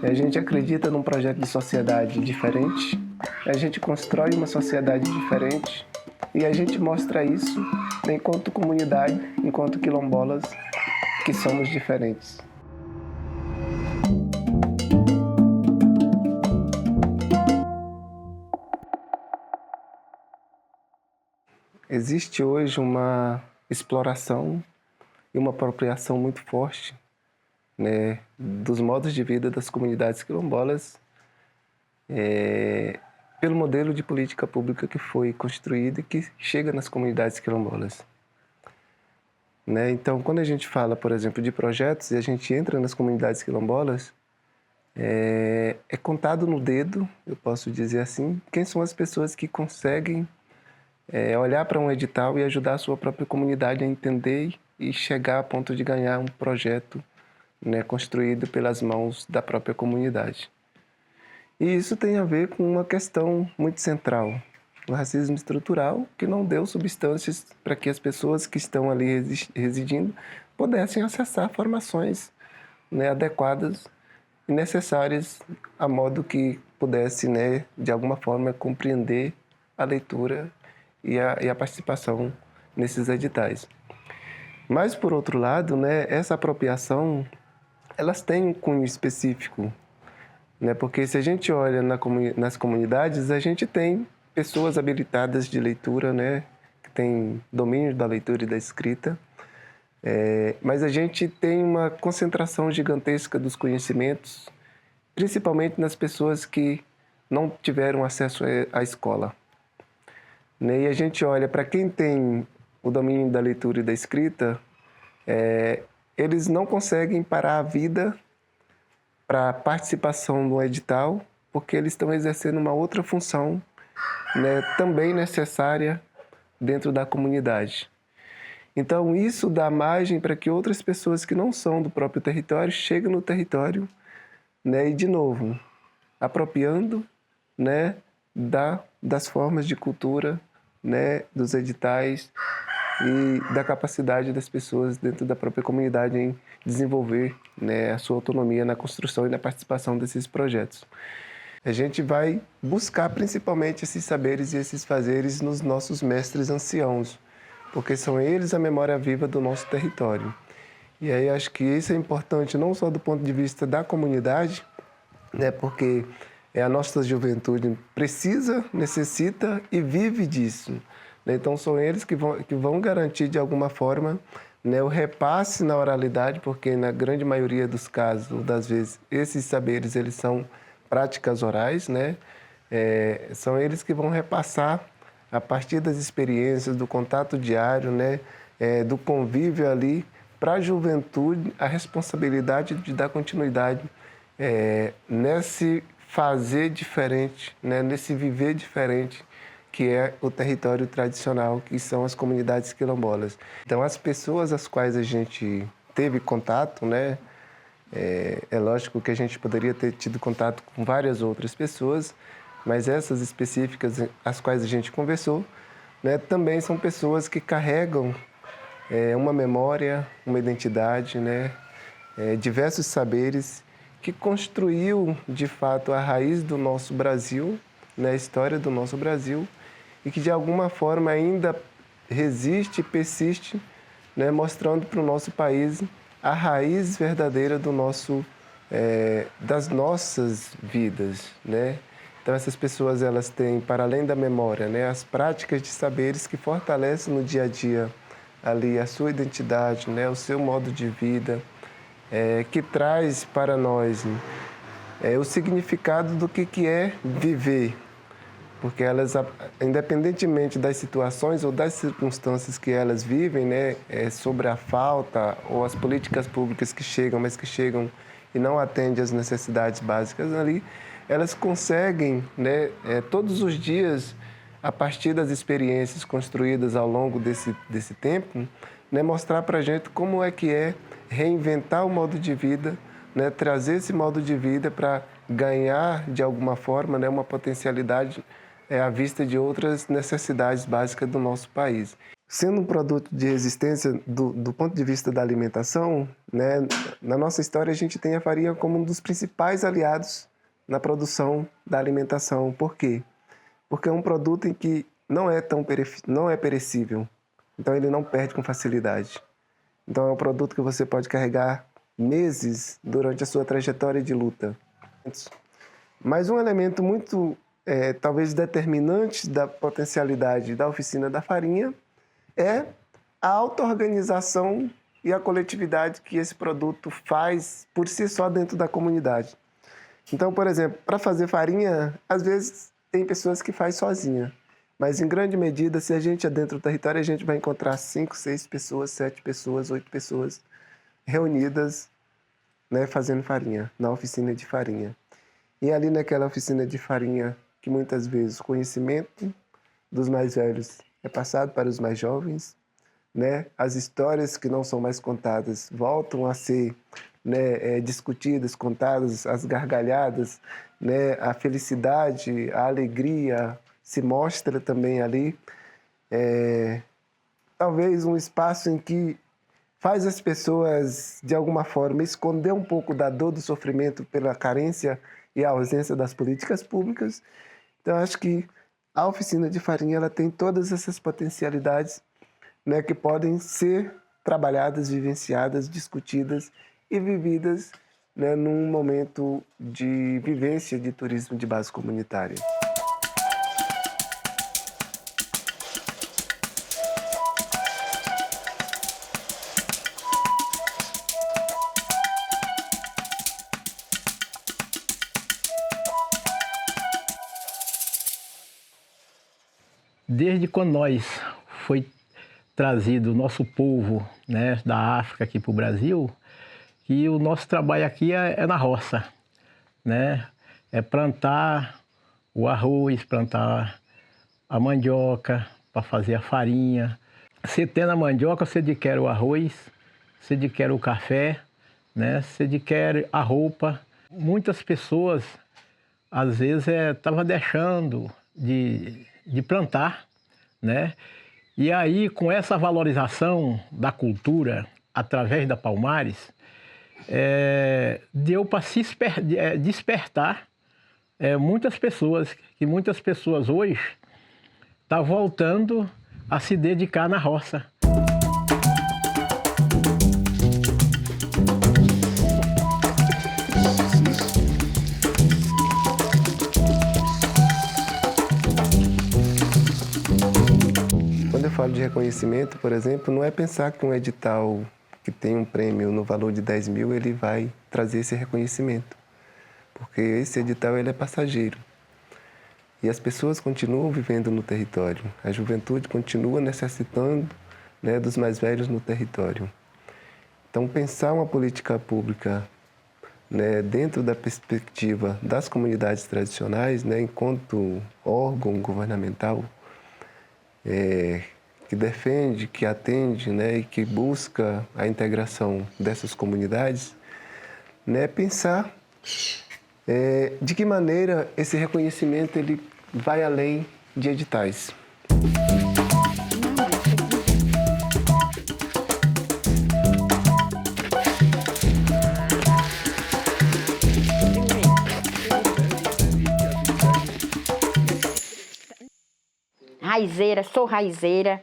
A gente acredita num projeto de sociedade diferente, a gente constrói uma sociedade diferente e a gente mostra isso enquanto comunidade, enquanto quilombolas, que somos diferentes. Existe hoje uma exploração e uma apropriação muito forte, né, dos modos de vida das comunidades quilombolas, pelo modelo de política pública que foi construído e que chega nas comunidades quilombolas. Né? Então, quando a gente fala, por exemplo, de projetos e a gente entra nas comunidades quilombolas, é contado no dedo, eu posso dizer assim, quem são as pessoas que conseguem olhar para um edital e ajudar a sua própria comunidade a entender e chegar a ponto de ganhar um projeto, né, construído pelas mãos da própria comunidade. E isso tem a ver com uma questão muito central, o racismo estrutural, que não deu substâncias para que as pessoas que estão ali residindo pudessem acessar formações, né, adequadas e necessárias a modo que pudesse, né, de alguma forma, compreender a leitura e a participação nesses editais. Mas, por outro lado, né, essa apropriação, elas têm um cunho específico, né, porque se a gente olha nas comunidades, a gente tem pessoas habilitadas de leitura, né, que têm domínio da leitura e da escrita, mas a gente tem uma concentração gigantesca dos conhecimentos, principalmente nas pessoas que não tiveram acesso à escola. Né? E a gente olha para quem tem o domínio da leitura e da escrita, eles não conseguem parar a vida para participação no edital, porque eles estão exercendo uma outra função, né, também necessária dentro da comunidade. Então, isso dá margem para que outras pessoas que não são do próprio território cheguem no território, né, e, de novo, apropriando, né, das formas de cultura, né, dos editais e da capacidade das pessoas dentro da própria comunidade em desenvolver, né, a sua autonomia na construção e na participação desses projetos. A gente vai buscar principalmente esses saberes e esses fazeres nos nossos mestres anciãos, porque são eles a memória viva do nosso território. E aí acho que isso é importante não só do ponto de vista da comunidade, né, porque a nossa juventude precisa, necessita e vive disso. Né? Então são eles que vão garantir de alguma forma, né, o repasse na oralidade, porque na grande maioria dos casos, ou das vezes, esses saberes eles são práticas orais, né? São eles que vão repassar a partir das experiências, do contato diário, né, do convívio ali, para a juventude a responsabilidade de dar continuidade nesse fazer diferente, né, nesse viver diferente, que é o território tradicional, que são as comunidades quilombolas. Então, as pessoas às quais a gente teve contato, né, é lógico que a gente poderia ter tido contato com várias outras pessoas, mas essas específicas às quais a gente conversou, né, também são pessoas que carregam uma memória, uma identidade, né, diversos saberes que construiu, de fato, a raiz do nosso Brasil, né, a história do nosso Brasil, e que, de alguma forma, ainda resiste e persiste, né, mostrando para o nosso país a raiz verdadeira das nossas vidas, né? Então, essas pessoas, elas têm, para além da memória, né, as práticas de saberes que fortalecem no dia a dia ali a sua identidade, né, o seu modo de vida, que traz para nós o significado do que é viver, porque elas, independentemente das situações ou das circunstâncias que elas vivem, né, sobre a falta ou as políticas públicas que chegam, mas que chegam e não atendem às necessidades básicas ali, elas conseguem, né, todos os dias, a partir das experiências construídas ao longo desse tempo, né, mostrar para a gente como é que é reinventar o modo de vida, né, trazer esse modo de vida para ganhar, de alguma forma, né, uma potencialidade à vista de outras necessidades básicas do nosso país. sendo um produto de resistência do ponto de vista da alimentação, né, na nossa história a gente tem a farinha como um dos principais aliados na produção da alimentação. Por quê? Porque é um produto em que não é perecível, então ele não perde com facilidade. Então é um produto que você pode carregar meses durante a sua trajetória de luta. Mas um elemento muito, talvez, determinante da potencialidade da oficina da farinha é a auto-organização e a coletividade que esse produto faz por si só dentro da comunidade. Então, por exemplo, para fazer farinha, às vezes tem pessoas que fazem sozinha, mas em grande medida, se a gente é dentro do território, a gente vai encontrar 5, 6 pessoas, 7 pessoas, 8 pessoas reunidas, né, fazendo farinha, na oficina de farinha. E ali naquela oficina de farinha, que muitas vezes o conhecimento dos mais velhos é passado para os mais jovens, né? As histórias que não são mais contadas voltam a ser, né, discutidas, contadas, as gargalhadas, né? A felicidade, a alegria se mostra também ali. Talvez um espaço em que faz as pessoas, de alguma forma, esconder um pouco da dor, do sofrimento pela carência e a ausência das políticas públicas. Então, acho que a oficina de farinha ela tem todas essas potencialidades, né, que podem ser trabalhadas, vivenciadas, discutidas e vividas, né, num momento de vivência de turismo de base comunitária. Desde quando foi trazido o nosso povo, né, da África aqui para o Brasil, que o nosso trabalho aqui é na roça, né? É plantar o arroz, plantar a mandioca para fazer a farinha. Você tendo a mandioca, você adquire o arroz, você adquire o café, né? Você adquire a roupa. Muitas pessoas, às vezes, estavam deixando de plantar, né? E aí, com essa valorização da cultura através da Palmares, deu para se despertar muitas pessoas, que muitas pessoas hoje estão voltando a se dedicar na roça. Quando eu falo de reconhecimento, por exemplo, não é pensar que um edital que tem um prêmio no valor de 10 mil, ele vai trazer esse reconhecimento. Porque esse edital ele é passageiro. E as pessoas continuam vivendo no território. A juventude continua necessitando, né, dos mais velhos no território. Então, pensar uma política pública, né, dentro da perspectiva das comunidades tradicionais, né, enquanto órgão governamental, que defende, que atende, né, e que busca a integração dessas comunidades, né, pensar de que maneira esse reconhecimento ele vai além de editais. Raizeira,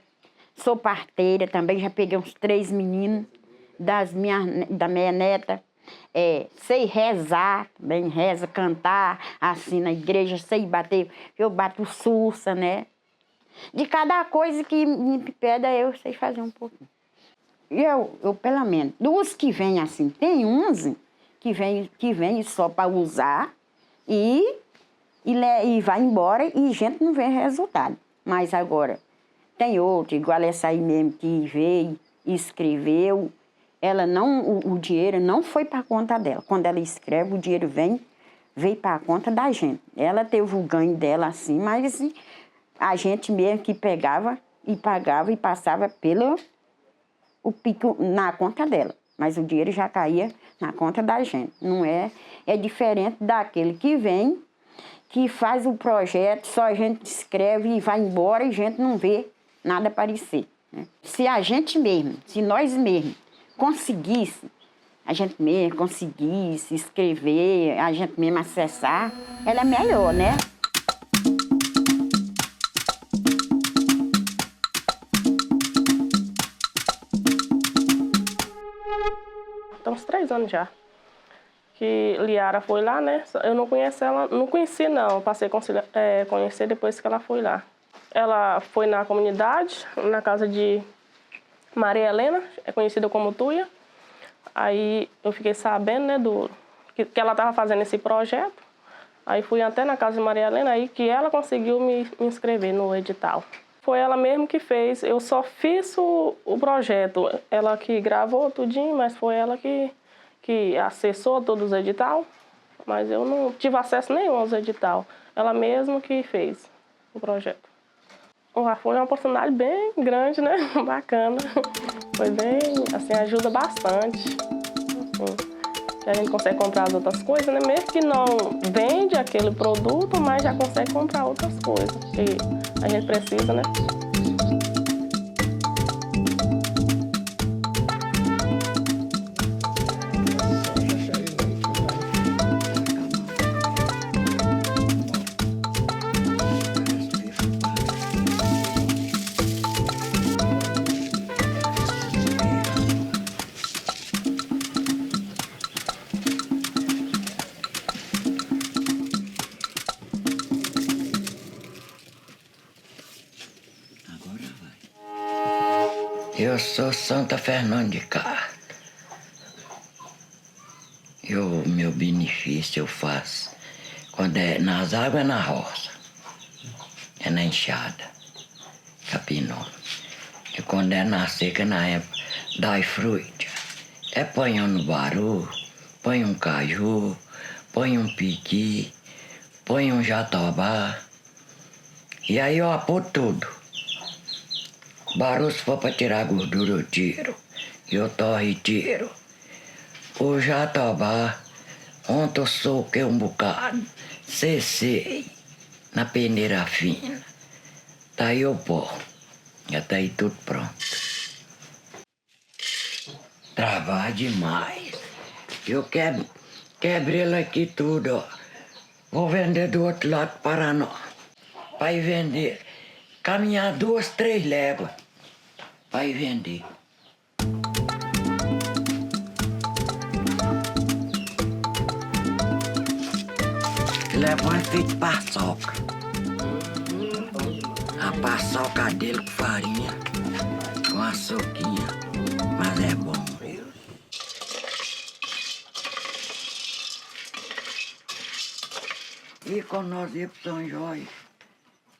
sou parteira também, já peguei uns 3 meninos da minha neta. Sei rezar, também reza, cantar, assim na igreja, sei bater, eu bato sursa, né? De cada coisa que me pede, eu sei fazer um pouquinho. Eu pelo menos, dos que vêm assim, tem uns que vem só para usar e vai embora e gente não vê resultado. Mas agora, tem outro, igual essa aí mesmo, que veio e escreveu, ela não, o dinheiro não foi para a conta dela. Quando ela escreve, o dinheiro veio para a conta da gente. Ela teve o ganho dela assim, mas a gente mesmo que pegava e pagava e passava o pico na conta dela. Mas o dinheiro já caía na conta da gente. Não é diferente daquele que vem, que faz o projeto, só a gente escreve e vai embora e a gente não vê nada aparecer. né? Se a gente mesmo, se nós mesmos conseguisse, a gente mesmo conseguisse escrever, a gente mesmo acessar, ela é melhor, né? Tem uns 3 anos já. Que Liara foi lá, né? Eu não conheci ela, não conheci não, passei a conhecer depois que ela foi lá. Ela foi na comunidade, na casa de Maria Helena, é conhecida como Tuia. Aí eu fiquei sabendo, né, que ela estava fazendo esse projeto. Aí fui até na casa de Maria Helena, aí que ela conseguiu me inscrever no edital. Foi ela mesmo que fez, eu só fiz o projeto. Ela que gravou tudinho, mas foi ela que acessou todos os editais. Mas eu não tive acesso nenhum aos editais. Ela mesma que fez o projeto. Foi uma oportunidade bem grande, né? Bacana. Foi bem, assim, ajuda bastante. Assim, que a gente consegue comprar as outras coisas, né? Mesmo que não vende aquele produto, mas já consegue comprar outras coisas que a gente precisa, né? Eu sou Santa Fernanda de Castro. Meu benefício eu faço quando é nas águas, é na roça, é na enxada, capinó. E quando é na seca, na época das frutas, é põe no baru, põe um caju, põe um piqui, põe um jatobá. E aí eu apuro tudo. Baru, se for para tirar gordura, eu tiro. Eu torro e tiro. O jatobá, ontem eu soquei um bocado, cessei na peneira fina. Tá aí o pó. Já tá aí tudo pronto. Trabalho demais. Eu quebrei ele aqui tudo, ó. Vou vender do outro lado do Paraná. Para ir vender. Caminhar 2, 3 léguas. Para ir vender. Levou é feito paçoca. A paçoca dele com farinha, com açuquinha. Mas é bom, viu? E quando nós íamos para São Jorge,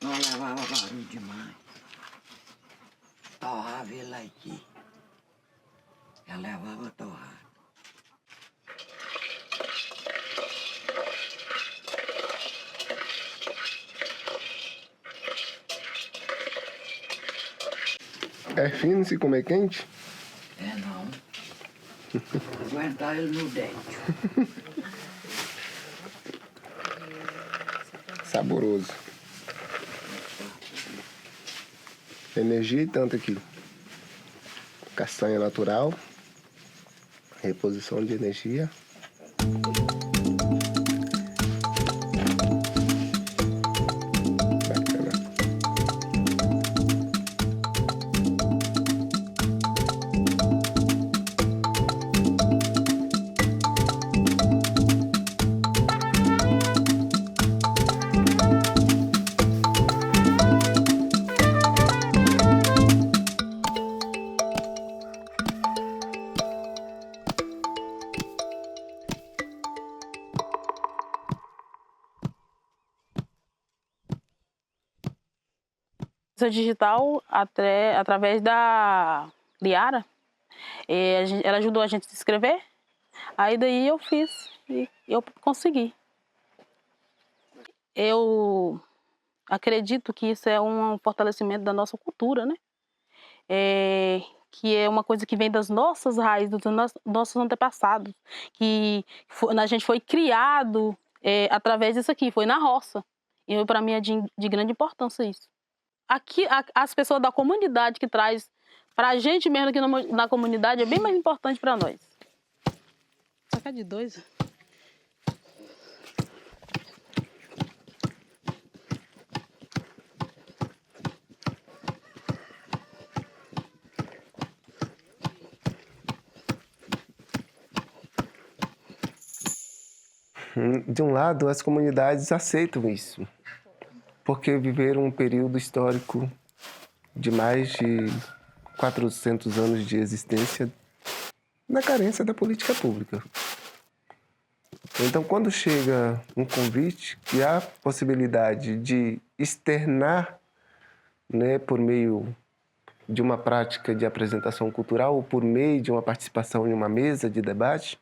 nós levava barulho demais. Torrava ele aqui. Eu levava torrado. É fino se comer quente? É não. Aguentar ele no dente. Saboroso. Energia e tanto aqui. Castanha natural. Reposição de energia. Bacana. Digital através da Liara. Ela ajudou a gente a se inscrever. Aí daí eu fiz e eu consegui. Eu acredito que isso é um fortalecimento da nossa cultura, né? Que é uma coisa que vem das nossas raízes, dos nossos antepassados. A gente foi criado através disso aqui, foi na roça. E para mim é de grande importância isso. Aqui, as pessoas da comunidade que traz Pra gente mesmo aqui na comunidade é bem mais importante pra nós. Só que é de 2. De um lado, as comunidades aceitam isso, porque viveram um período histórico de mais de 400 anos de existência na carência da política pública. Então, quando chega um convite que há possibilidade de externar, né, por meio de uma prática de apresentação cultural ou por meio de uma participação em uma mesa de debate,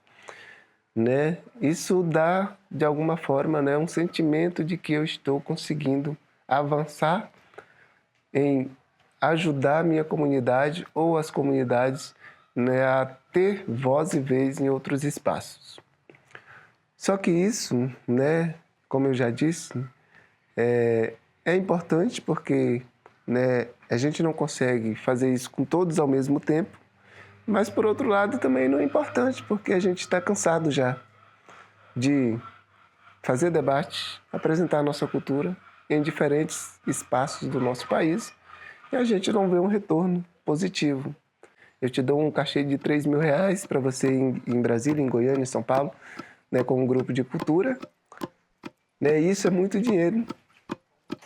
né, isso dá, de alguma forma, né, um sentimento de que eu estou conseguindo avançar em ajudar a minha comunidade ou as comunidades, né, a ter voz e vez em outros espaços. Só que isso, né, como eu já disse, é importante porque, né, a gente não consegue fazer isso com todos ao mesmo tempo, mas, por outro lado, também não é importante porque a gente está cansado já de fazer debate, apresentar a nossa cultura em diferentes espaços do nosso país e a gente não vê um retorno positivo. Eu te dou um cachê de R$3.000 para você ir em Brasília, em Goiânia, em São Paulo, né, com um grupo de cultura. Né, isso é muito dinheiro.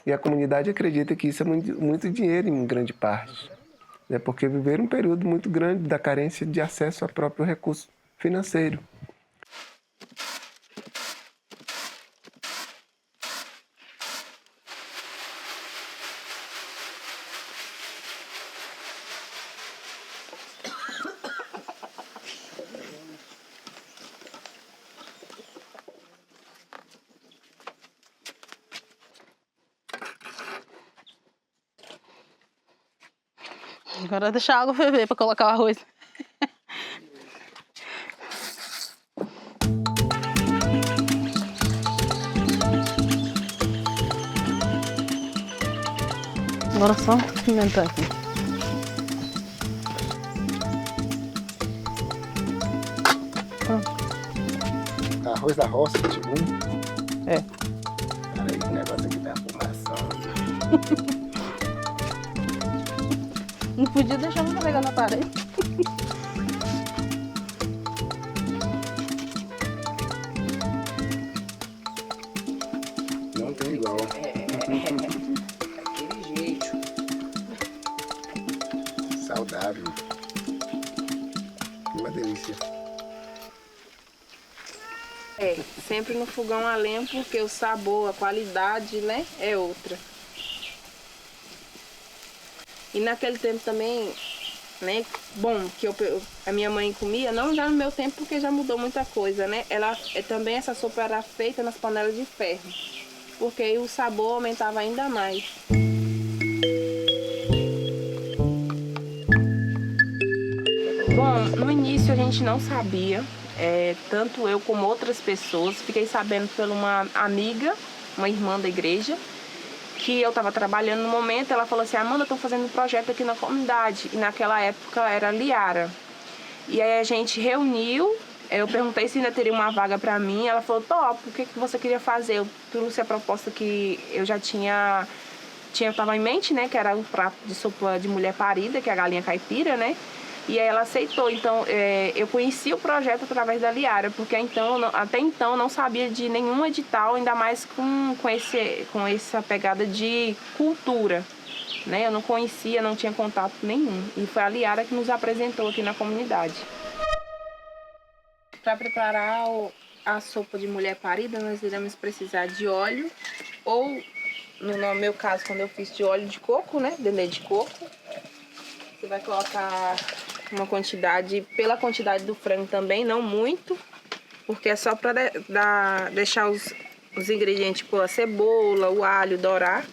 E a comunidade acredita que isso é muito dinheiro em grande parte. Né, porque viveram um período muito grande da carência de acesso ao próprio recurso financeiro. Agora deixar a água ferver pra colocar o arroz. Agora só pimentar aqui. Arroz da roça, tipo. É. Peraí, que negócio aqui tá fumaça. Não podia deixar pra pegar na parede. Não tem igual. Daquele jeito. Saudável. Uma delícia. É, sempre no fogão a lenha, porque o sabor, a qualidade, né, é outra. E naquele tempo também, né, bom, que a minha mãe comia, não já no meu tempo, porque já mudou muita coisa, né? Também essa sopa era feita nas panelas de ferro, porque aí o sabor aumentava ainda mais. Bom, no início a gente não sabia, tanto eu como outras pessoas, fiquei sabendo por uma amiga, uma irmã da igreja, que eu estava trabalhando no momento. Ela falou assim: Amanda, estou fazendo um projeto aqui na comunidade. E naquela época era Liara. E aí a gente reuniu, eu perguntei se ainda teria uma vaga para mim. Ela falou: top, o que você queria fazer? Eu trouxe a proposta que eu já estava em mente, né? Que era um prato de sopa de mulher parida, que é a galinha caipira, né? E aí ela aceitou. Então, eu conheci o projeto através da Liara, porque até então não sabia de nenhum edital, ainda mais com essa pegada de cultura, né? Eu não conhecia, não tinha contato nenhum. E foi a Liara que nos apresentou aqui na comunidade. Para preparar a sopa de mulher parida, nós iremos precisar de óleo, ou, no meu caso, quando eu fiz de óleo de coco, né? Dendê de coco. Você vai colocar uma quantidade, pela quantidade do frango também, não muito, porque é só para deixar os ingredientes, tipo a cebola, o alho, dourar.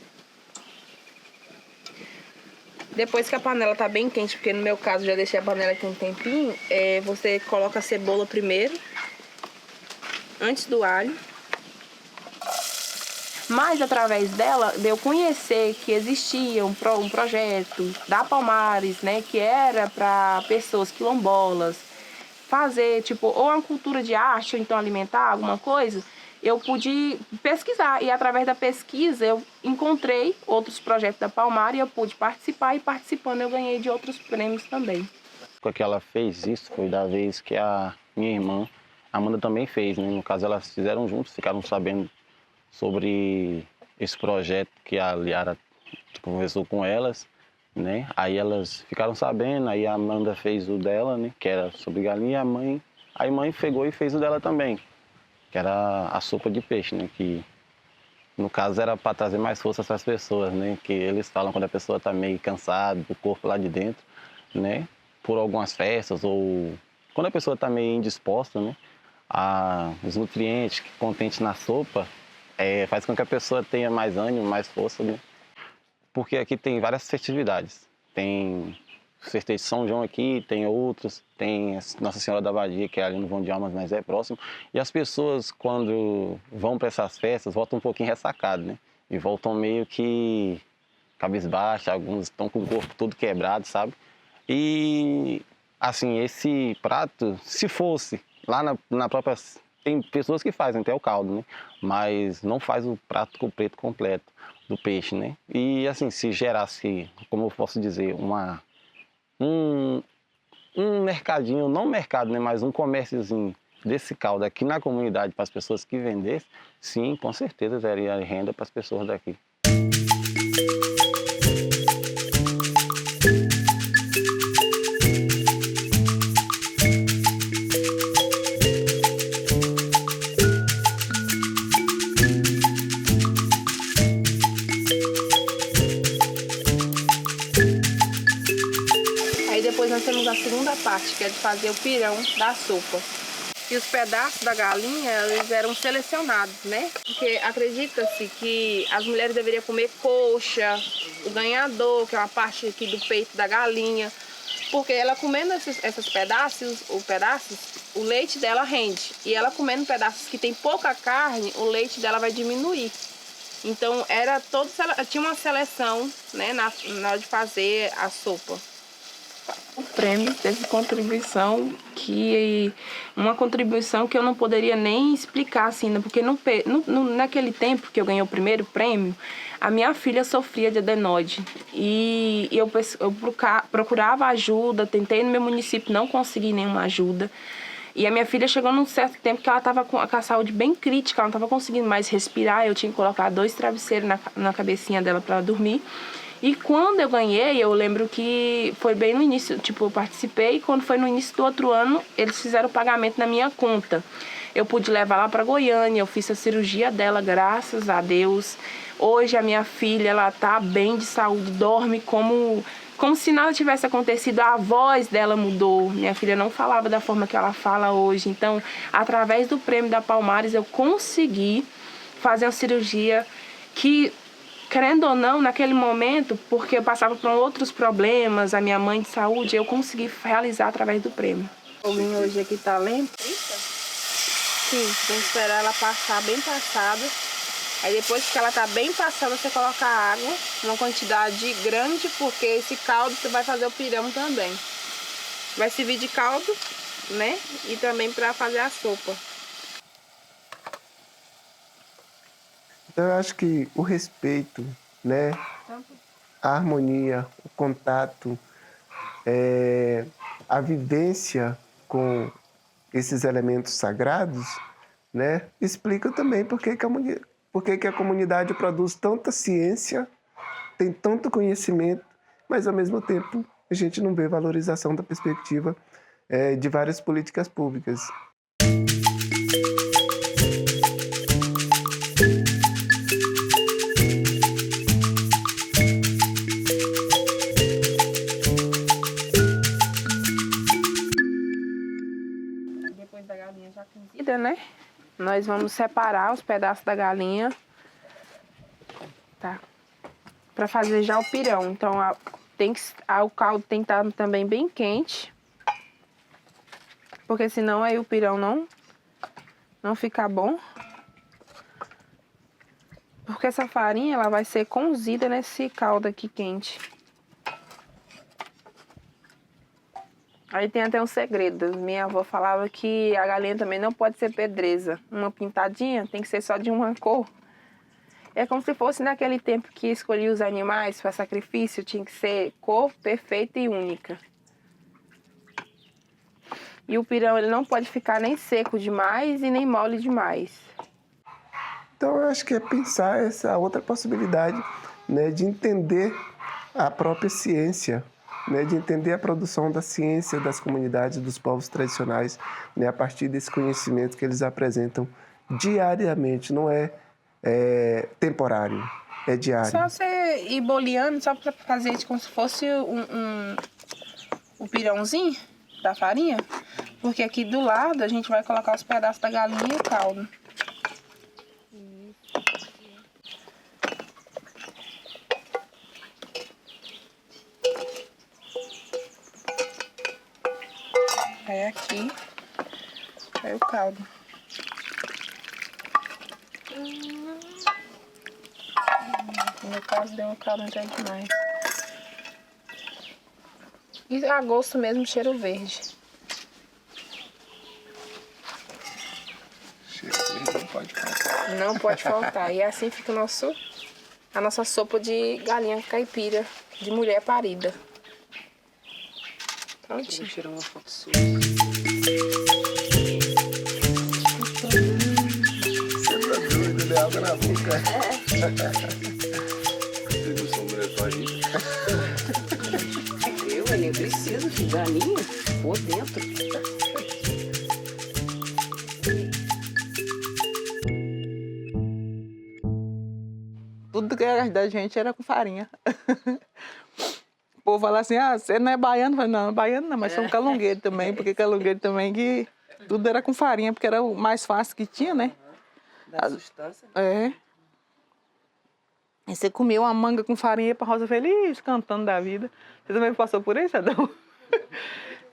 Depois que a panela tá bem quente, porque no meu caso já deixei a panela aqui um tempinho, você coloca a cebola primeiro, antes do alho. Mas através dela, de eu conhecer que existia um projeto da Palmares, né, que era para pessoas quilombolas fazer, tipo, ou uma cultura de arte, ou então alimentar, alguma coisa, eu pude pesquisar. E através da pesquisa eu encontrei outros projetos da Palmares e eu pude participar, e participando eu ganhei de outros prêmios também. Que ela fez isso foi da vez que a minha irmã, Amanda, também fez, né? No caso, elas fizeram juntos, ficaram sabendo sobre esse projeto que a Liara conversou com elas, né? Aí elas ficaram sabendo, aí a Amanda fez o dela, né? Que era sobre galinha, a mãe pegou e fez o dela também, que era a sopa de peixe, né? Que no caso era para trazer mais força para as pessoas, né? Que eles falam quando a pessoa está meio cansada do corpo lá de dentro, né? Por algumas festas ou quando a pessoa está meio indisposta, né? Os nutrientes que contentes na sopa faz com que a pessoa tenha mais ânimo, mais força, né? Porque aqui tem várias festividades. Tem o festejo de São João aqui, tem outros, tem Nossa Senhora da Abadia, que é ali no Vão de Almas, mas é próximo. E as pessoas, quando vão para essas festas, voltam um pouquinho ressacadas, né? E voltam meio que cabisbaixo, alguns estão com o corpo todo quebrado, sabe? E, assim, esse prato, se fosse lá na própria... Tem pessoas que fazem até o caldo, né? Mas não faz o prato completo do peixe, né? E, assim, se gerasse, como eu posso dizer, um mercadinho, não mercado, né? Mas um comérciozinho desse caldo aqui na comunidade para as pessoas que vendessem, sim, com certeza daria renda para as pessoas daqui. Nós temos a segunda parte, que é de fazer o pirão da sopa. E os pedaços da galinha, eles eram selecionados, né? Porque acredita-se que as mulheres deveriam comer coxa, o ganhador, que é uma parte aqui do peito da galinha. Porque ela comendo esses pedaços, o leite dela rende. E ela comendo pedaços que tem pouca carne, o leite dela vai diminuir. Então, tinha uma seleção, né, na hora de fazer a sopa. O prêmio teve uma contribuição que eu não poderia nem explicar, assim, né? Porque naquele tempo que eu ganhei o primeiro prêmio, a minha filha sofria de adenoide. E eu procurava ajuda, tentei no meu município, não consegui nenhuma ajuda. E a minha filha chegou num certo tempo que ela estava com a saúde bem crítica, ela não estava conseguindo mais respirar, eu tinha que colocar 2 travesseiros na cabecinha dela para ela dormir. E quando eu ganhei, eu lembro que foi bem no início, tipo, eu participei, e quando foi no início do outro ano, eles fizeram o pagamento na minha conta. Eu pude levar lá para Goiânia, eu fiz a cirurgia dela, graças a Deus. Hoje a minha filha, ela tá bem de saúde, dorme como se nada tivesse acontecido, a voz dela mudou. Minha filha não falava da forma que ela fala hoje. Então, através do prêmio da Palmares, eu consegui fazer uma cirurgia que, querendo ou não, naquele momento, porque eu passava por outros problemas, a minha mãe de saúde, eu consegui realizar através do prêmio. O foguinho hoje aqui tá limpo. Sim, tem que esperar ela passar bem passada. Aí depois que ela tá bem passada, você coloca a água, uma quantidade grande, porque esse caldo você vai fazer o pirão também. Vai servir de caldo, né? E também para fazer a sopa. Então eu acho que o respeito, né? A harmonia, o contato, a vivência com esses elementos sagrados, né? Explica também por que a comunidade produz tanta ciência, tem tanto conhecimento, mas ao mesmo tempo a gente não vê valorização da perspectiva de várias políticas públicas. Depois da galinha já cozida, né? Nós vamos separar os pedaços da galinha, tá? Para fazer já o pirão. Então, o caldo tem que estar também bem quente, porque senão aí o pirão não fica bom. Porque essa farinha, ela vai ser cozida nesse caldo aqui quente. Aí tem até um segredo. Minha avó falava que a galinha também não pode ser pedreza. Uma pintadinha tem que ser só de uma cor. É como se fosse naquele tempo que escolhia os animais para sacrifício, tinha que ser cor perfeita e única. E o pirão, ele não pode ficar nem seco demais e nem mole demais. Então, eu acho que é pensar essa outra possibilidade, né, de entender a própria ciência, né, de entender a produção da ciência das comunidades, dos povos tradicionais, né, a partir desse conhecimento que eles apresentam diariamente, não é temporário, é diário. Só você ir boleando, só para fazer como se fosse o pirãozinho da farinha, porque aqui do lado a gente vai colocar os pedaços da galinha e o caldo. Aí aqui, aí o caldo. No meu caso deu um caldo até demais. E a gosto mesmo, cheiro verde. Cheiro verde não pode faltar. Não pode faltar. E assim fica a nossa sopa de galinha caipira, de mulher parida. Prontinho. Vou tirar uma foto sua. Você tá doido, né? Água na boca. Vocês não são mulher parida. Eu nem preciso de galinha por dentro. Tudo que era da gente era com farinha. O povo fala assim, você não é baiano? Eu falo, não, baiano não, mas sou calungueiro também, porque calungueiro também que tudo era com farinha, porque era o mais fácil que tinha, né? Da sustância. É. E você comia uma manga com farinha e ia pra roça feliz, cantando da vida. Você também passou por isso, Adão?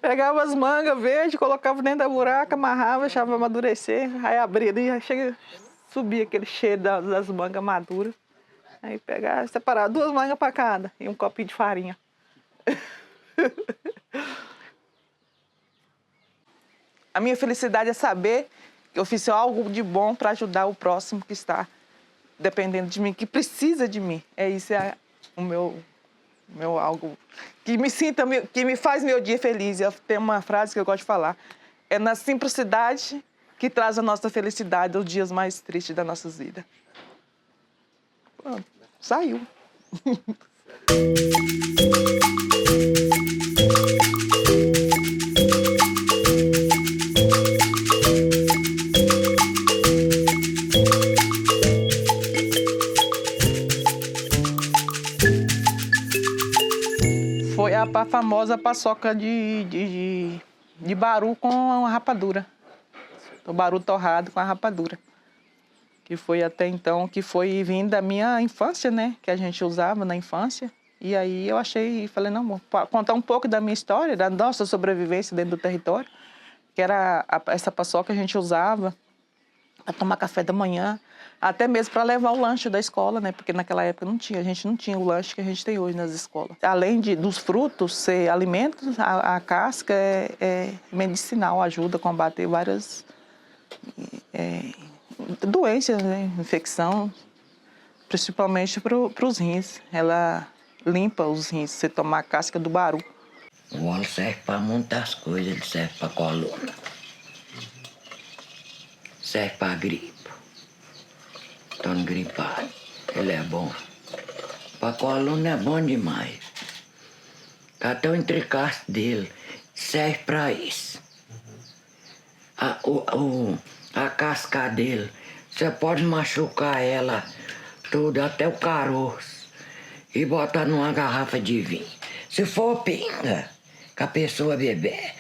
Pegava as mangas verdes, colocava dentro da buraca, amarrava, deixava amadurecer, aí abria, e chega, subia aquele cheiro das mangas maduras. Aí pegava, separava 2 mangas para cada e um copinho de farinha. A minha felicidade é saber que eu fiz algo de bom para ajudar o próximo que está dependendo de mim, que precisa de mim. Isso é o meu algo que me faz meu dia feliz. Tem uma frase que eu gosto de falar: é na simplicidade que traz a nossa felicidade aos dias mais tristes das nossas vidas. Pronto, saiu. Foi a famosa paçoca de baru com a rapadura. O baru torrado com a rapadura. Que foi até então, que foi vindo da minha infância, né? Que a gente usava na infância. E aí eu falei, não, vou contar um pouco da minha história, da nossa sobrevivência dentro do território. Que era essa paçoca que a gente usava para tomar café da manhã, até mesmo para levar o lanche da escola, né? Porque naquela época a gente não tinha o lanche que a gente tem hoje nas escolas. Além dos frutos ser alimentos, a casca é medicinal, ajuda a combater várias doenças, né? Infecção, principalmente para os rins. Ela limpa os rins, você tomar a casca do baru. O óleo serve para muitas coisas, ele serve para coluna, serve para gripe. Estando gripado, ele é bom. Para coluna é bom demais. Até o entrecasto dele serve para isso. A casca dele, você pode machucar ela tudo, até o caroço, e botar numa garrafa de vinho. Se for pinga, que a pessoa beber,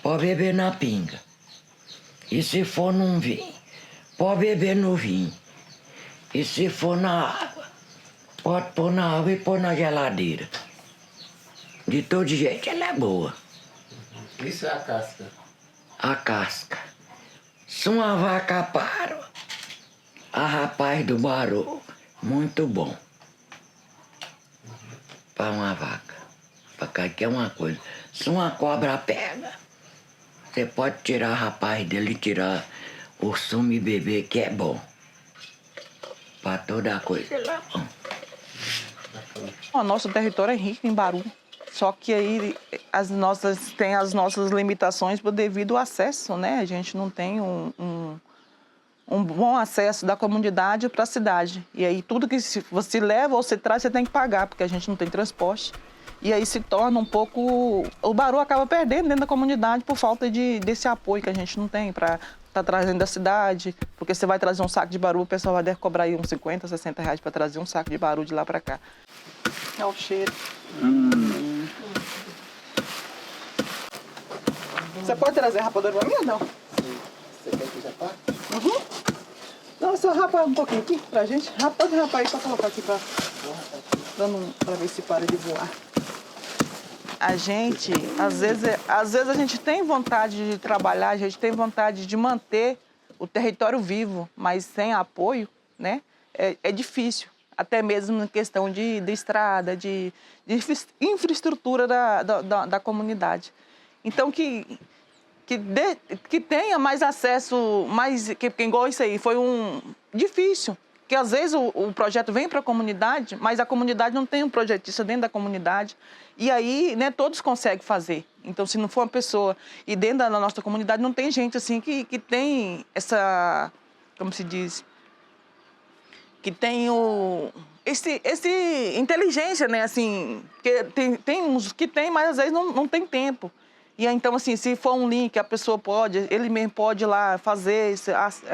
pode beber na pinga. E se for num vinho, pode beber no vinho. E se for na água, pode pôr na água e pôr na geladeira. De todo jeito, ela é boa. Isso é a casca. A casca. Se uma vaca parou, a rapaz do baru muito bom para uma vaca. Para qualquer uma coisa. Se uma cobra pega, você pode tirar o rapaz dele, tirar o sumo e beber, que é bom. Para toda coisa. O nosso território é rico em Baru, só que aí tem as nossas limitações devido ao acesso, né? A gente não tem um bom acesso da comunidade para a cidade. E aí tudo que você leva ou você traz, você tem que pagar, porque a gente não tem transporte. E aí se torna um pouco... O Baru acaba perdendo dentro da comunidade por falta desse apoio que a gente não tem para estar trazendo da cidade. Porque você vai trazer um saco de Baru, o pessoal vai cobrar aí uns 50, 60 reais para trazer um saco de Baru de lá para cá. Olha o cheiro. Você pode trazer rapadura para mim ou não? Você quer que já pare? Uhum. Não, só rapar um pouquinho aqui pra gente. Pode rapar aí pra colocar aqui pra ver se para de voar. A gente, às vezes a gente tem vontade de trabalhar, a gente tem vontade de manter o território vivo, mas sem apoio, né? É difícil. Até mesmo na questão de estrada, de infraestrutura da comunidade. Então, que tenha mais acesso, igual isso aí, foi difícil. Porque às vezes o projeto vem para a comunidade, mas a comunidade não tem um projetista dentro da comunidade. E aí, né, todos conseguem fazer. Então, se não for uma pessoa, e dentro da nossa comunidade não tem gente assim que tem essa, como se diz, que tem esse inteligência, né, assim, que tem uns que tem, mas às vezes não tem tempo. E aí, então, assim, se for um link, a pessoa pode, ele mesmo pode ir lá fazer,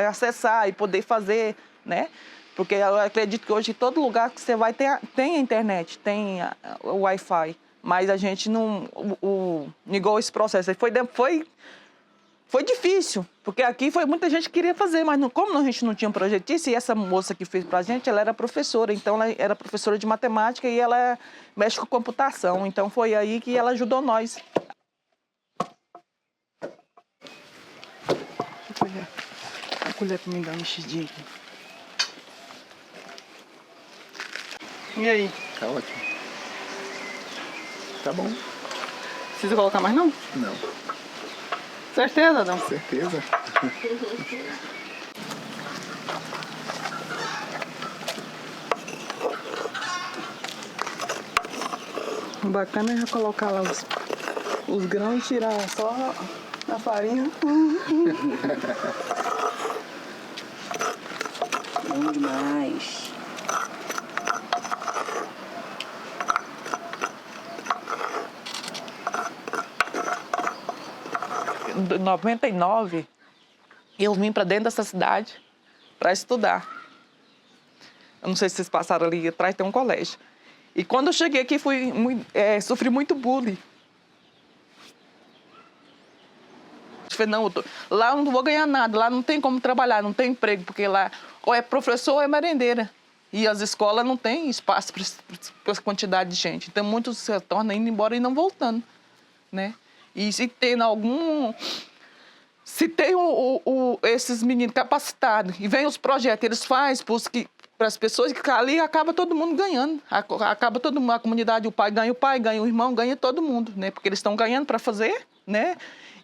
acessar e poder fazer, né? Porque eu acredito que hoje em todo lugar que você vai tem a internet, tem o Wi-Fi. Mas a gente não... igual esse processo aí foi difícil, porque aqui foi muita gente que queria fazer, mas como a gente não tinha um projetista, e essa moça que fez pra gente, ela era professora, então ela era professora de matemática e ela mexe com computação. Então foi aí que ela ajudou nós. A colher pra me dar uma mexidinha aqui. E aí? Tá ótimo. Tá bom. Precisa colocar mais não? Não. Certeza, não? Certeza. O bacana é já colocar lá os grãos e tirar só a farinha. Bom demais. Em 99, eu vim para dentro dessa cidade para estudar. Eu não sei se vocês passaram ali atrás, tem um colégio. E quando eu cheguei aqui, sofri muito bullying. Eu falei, não, lá eu não vou ganhar nada, lá não tem como trabalhar, não tem emprego, porque lá ou é professor ou é merendeira. E as escolas não têm espaço para essa quantidade de gente. Então, muitos se tornam indo embora e não voltando, né? E se tem esses meninos capacitados e vem os projetos, eles fazem para as pessoas que ali acaba todo mundo ganhando. Acaba todo mundo, a comunidade, o pai, ganha o irmão, ganha todo mundo, né? Porque eles estão ganhando para fazer, né?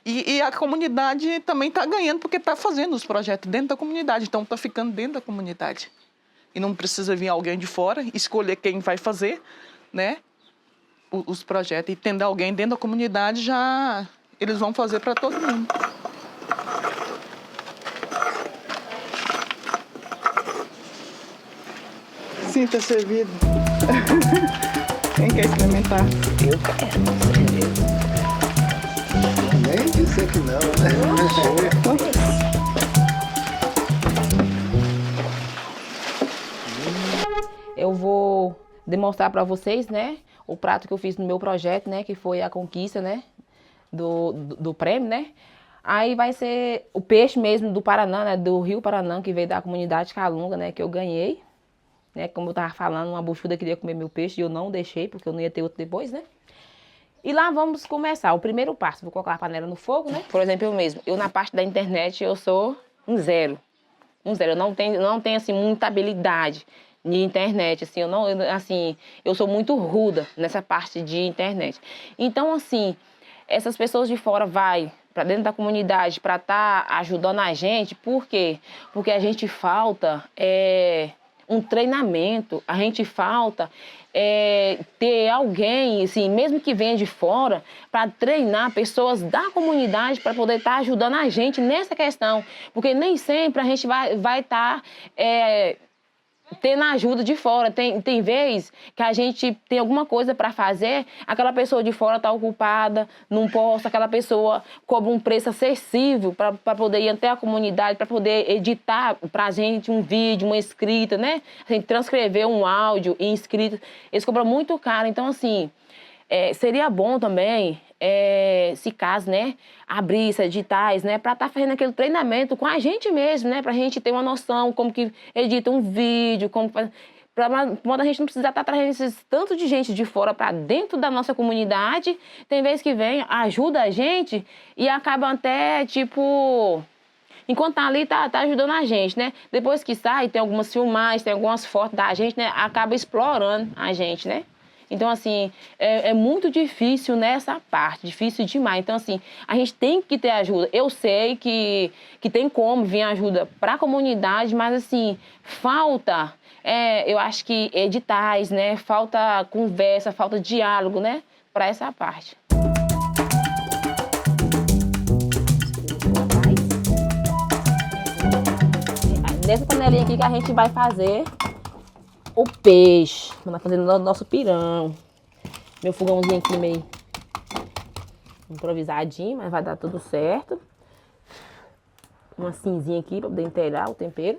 E a comunidade também está ganhando porque está fazendo os projetos dentro da comunidade, então está ficando dentro da comunidade. E não precisa vir alguém de fora escolher quem vai fazer, né? Os projetos. E tendo alguém dentro da comunidade, já eles vão fazer para todo mundo. Sinta servido. Quem quer experimentar? Eu quero, com certeza. Nem dizer que não, né? Eu vou demonstrar para vocês, né, o prato que eu fiz no meu projeto, né, que foi a conquista, né, do prêmio, né. Aí vai ser o peixe mesmo do Paraná, né, do Rio Paraná, que veio da comunidade Calunga, né, que eu ganhei. Né, como eu tava falando, uma buchuda queria comer meu peixe e eu não deixei, porque eu não ia ter outro depois, né. E lá vamos começar. O primeiro passo, vou colocar a panela no fogo, né. Por exemplo, eu mesmo, eu na parte da internet eu sou um zero. Eu não tenho assim muita habilidade de internet, assim, eu sou muito ruda nessa parte de internet. Então, assim, essas pessoas de fora vai para dentro da comunidade para estar ajudando a gente, por quê? Porque a gente falta um treinamento, a gente falta ter alguém, assim, mesmo que venha de fora, para treinar pessoas da comunidade para poder estar ajudando a gente nessa questão, porque nem sempre a gente vai estar tendo ajuda de fora. Tem vez que a gente tem alguma coisa para fazer, aquela pessoa de fora está ocupada, não posta, aquela pessoa cobra um preço acessível para poder ir até a comunidade, para poder editar para a gente um vídeo, uma escrita, né? Assim, transcrever um áudio em escrita. Eles cobram muito caro. Então, assim, seria bom também, se caso, né, abrir esses editais, né, para estar fazendo aquele treinamento com a gente mesmo, né, para a gente ter uma noção como que edita um vídeo, como para a gente não precisar estar trazendo esses tanto de gente de fora para dentro da nossa comunidade. Tem vezes que vem, ajuda a gente e acaba até, tipo, enquanto tá ali, tá ajudando a gente, né? Depois que sai, tem algumas filmagens, tem algumas fotos da gente, né, acaba explorando a gente, né? Então, assim, é muito difícil nessa parte, difícil demais. Então, assim, a gente tem que ter ajuda. Eu sei que tem como vir ajuda para a comunidade, mas, assim, falta, eu acho que editais, né? Falta conversa, falta diálogo, né? Para essa parte. Nessa panelinha aqui que a gente vai fazer o peixe. Vamos fazer o nosso pirão. Meu fogãozinho aqui meio improvisadinho, mas vai dar tudo certo. Uma cinzinha aqui para poder inteirar o tempero,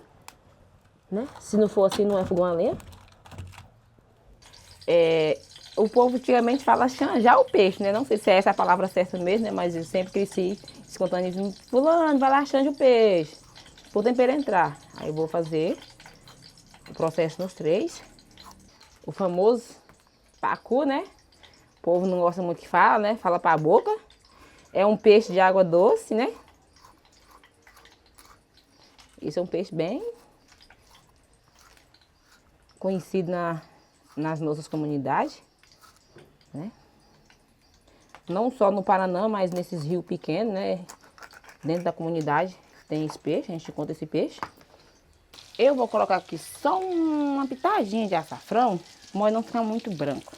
né? Se não for assim, não é fogão a lenha. O povo antigamente fala chanjar o peixe, né? Não sei se é essa a palavra certa mesmo, né? Mas eu sempre cresci escutando isso. Fulano, vai lá, chanja o peixe. Para o tempero entrar. Aí eu vou fazer o processo nos 3. O famoso pacu, né? O povo não gosta muito que fala, né? Fala pra boca. É um peixe de água doce, né? Isso é um peixe bem conhecido nas nossas comunidades, né? Não só no Paraná, mas nesses rios pequenos, né? Dentro da comunidade tem esse peixe, a gente encontra esse peixe. Eu vou colocar aqui só uma pitadinha de açafrão, mas não ficar muito branco.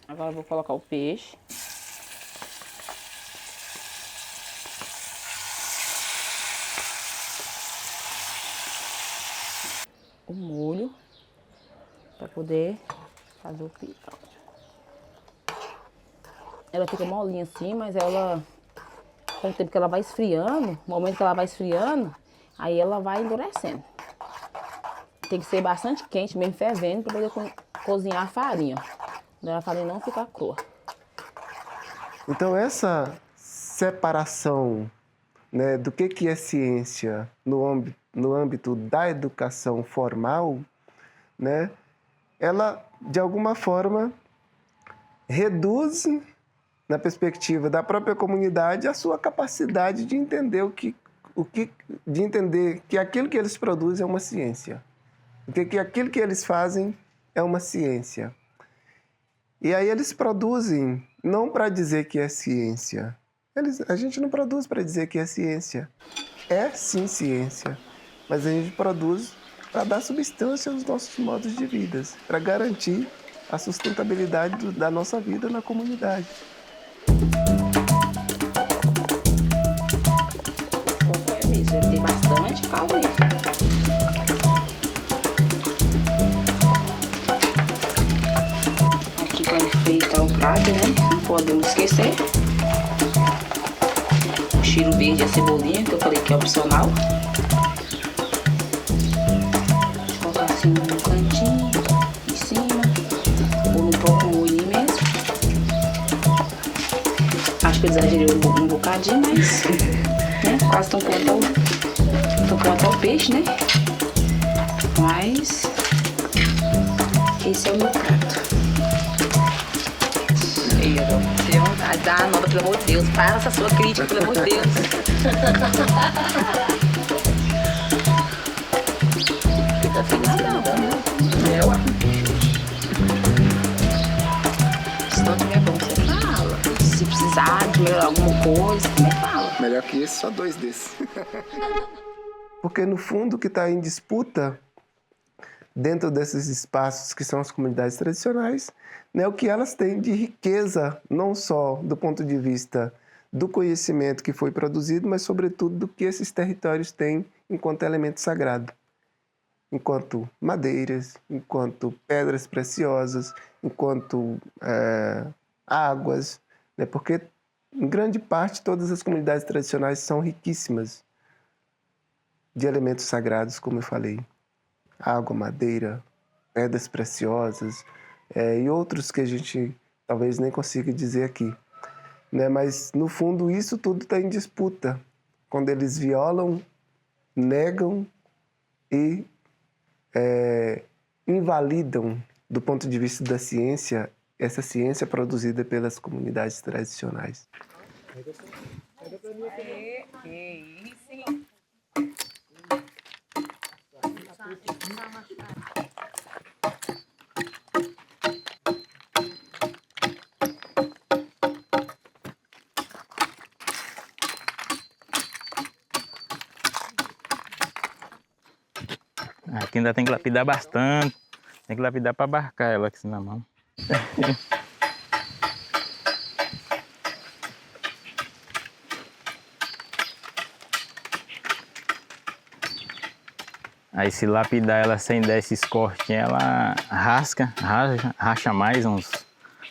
Agora eu vou colocar o peixe. O molho para poder fazer o pirão. Ela fica molinha assim, mas ela, com o tempo que ela vai esfriando, no momento que ela vai esfriando, aí ela vai endurecendo. Tem que ser bastante quente, mesmo fervendo, para poder cozinhar a farinha. Para a farinha não ficar crua. Então essa separação, né, do que é ciência no âmbito da educação formal, né, ela de alguma forma reduz, na perspectiva da própria comunidade, a sua capacidade de entender de entender que aquilo que eles produzem é uma ciência, que aquilo que eles fazem é uma ciência. E aí eles produzem não para dizer que é ciência. A gente não produz para dizer que é ciência. É sim ciência, mas a gente produz para dar substância aos nossos modos de vida, para garantir a sustentabilidade da nossa vida na comunidade. Tem bastante caldo aí. Aqui para enfeitar o prato, né? Não podemos esquecer. O cheiro verde e a cebolinha, que eu falei que é opcional. Vou colocar assim no cantinho, em cima. Ou no próprio molho mesmo. Acho que eu exagerei um bocadinho, mas né? Quase estão pronto o peixe, né? Mas esse é o meu prato. Tem vontade de dar a nota, pelo amor de Deus. Faça a sua crítica, pelo amor de Deus. alguma coisa, como é que fala? Melhor que esse, só 2 desses. Porque, no fundo, o que está em disputa dentro desses espaços que são as comunidades tradicionais, né, o que elas têm de riqueza, não só do ponto de vista do conhecimento que foi produzido, mas, sobretudo, do que esses territórios têm enquanto elemento sagrado. Enquanto madeiras, enquanto pedras preciosas, enquanto águas, né, porque, em grande parte, todas as comunidades tradicionais são riquíssimas de elementos sagrados, como eu falei. Água, madeira, pedras preciosas e outros que a gente talvez nem consiga dizer aqui. Né? Mas, no fundo, isso tudo está em disputa. Quando eles violam, negam e invalidam, do ponto de vista da ciência, essa ciência produzida pelas comunidades tradicionais. Aqui ainda tem que lapidar bastante. Tem que lapidar para abarcar ela aqui na mão. Aí se lapidar ela sem dar esses cortinhos, ela racha mais uns.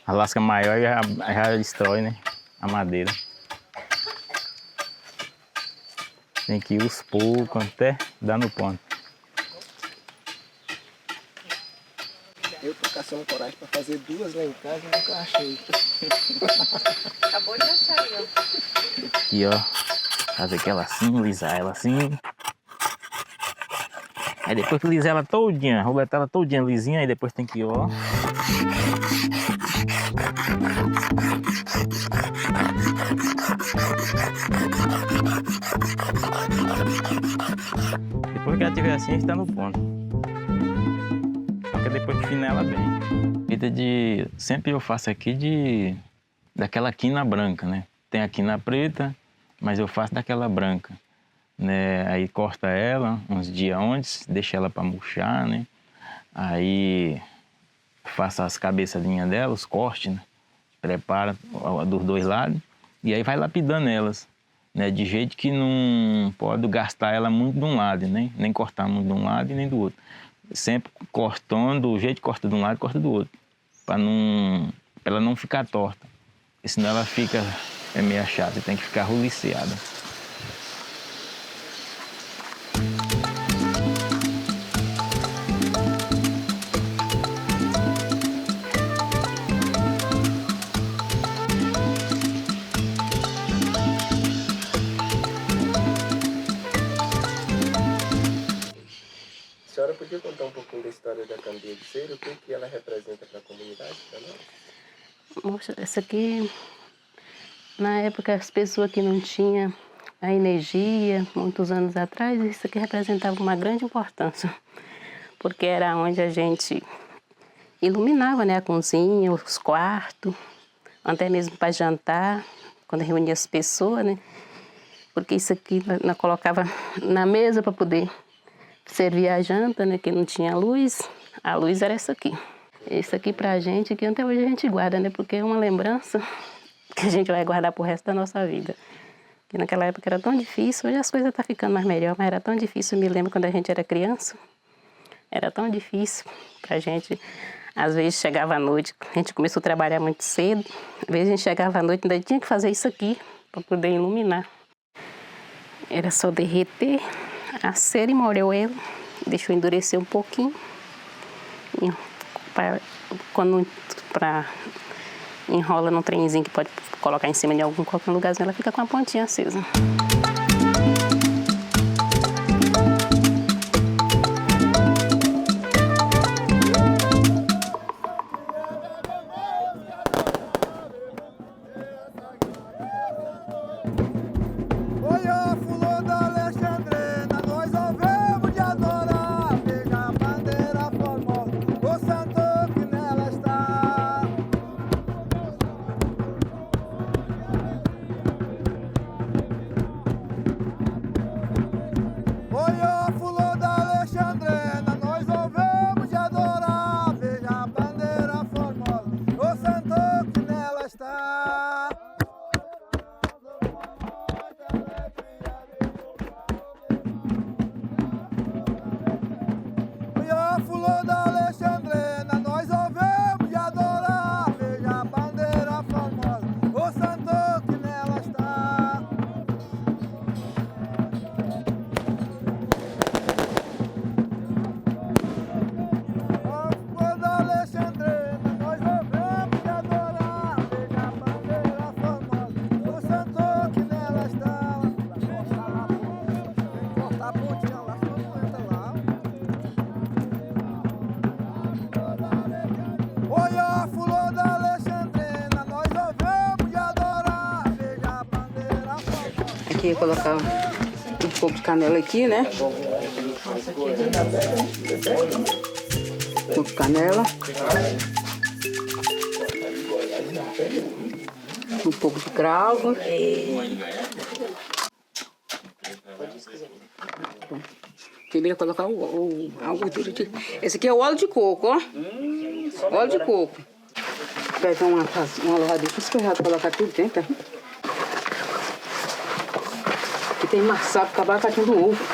A lasca maior e já destrói, né? A madeira. Tem que ir aos poucos até dar no ponto. Eu tô caçando coragem para fazer 2 lá em casa e nunca achei. Acabou de achar aí, ó. Aqui, ó. Fazer aquela assim, lisar ela assim. Aí depois que lisar ela todinha, roletar ela todinha lisinha, aí depois tem que, ó. Depois que ela tiver assim, está no ponto. Só que depois de finar ela bem. Feita de... Sempre eu faço aqui daquela quina branca, né? Tem a quina preta, mas eu faço daquela branca. Né? Aí corta ela uns dias antes, deixa ela para murchar, né? Aí faço as cabeçadinhas dela, os cortes, né? Prepara dos 2 lados e aí vai lapidando elas, né? De jeito que não pode gastar ela muito de um lado, né? Nem cortar muito de um lado e nem do outro. Sempre cortando, do jeito que corta de um lado, corta do outro, para ela não ficar torta. Porque senão ela fica meio chata, tem que ficar roliceada. A senhora podia contar um pouquinho da história da candeia de cera, o que ela representa para a comunidade? Moça, essa aqui, na época, as pessoas que não tinham a energia, muitos anos atrás, isso aqui representava uma grande importância, porque era onde a gente iluminava, né, a cozinha, os quartos, até mesmo para jantar, quando reunia as pessoas, né, porque isso aqui nós colocava na mesa para poder servir a janta, né, que não tinha luz. A luz era essa aqui. Isso aqui pra gente, que até hoje a gente guarda, né, porque é uma lembrança que a gente vai guardar pro resto da nossa vida. Que naquela época era tão difícil, hoje as coisas estão ficando mais melhor, mas era tão difícil. Eu me lembro quando a gente era criança, era tão difícil pra gente. Às vezes chegava à noite, a gente começou a trabalhar muito cedo, às vezes a gente chegava à noite e ainda tinha que fazer isso aqui para poder iluminar. Era só derreter a cera e molhou ela, deixou endurecer um pouquinho. E quando enrola num trenzinho que pode colocar em cima de qualquer lugarzinho, ela fica com a pontinha acesa. aqui ia colocar um pouco de canela aqui, né? Um pouco de canela. Um pouco de cravo. Primeiro colocar a gordura de... Esse aqui é o óleo de coco, ó. Óleo de coco. Vou pegar uma lavadora para colocar tudo dentro. Aqui tem maçado para acabar com do ovo.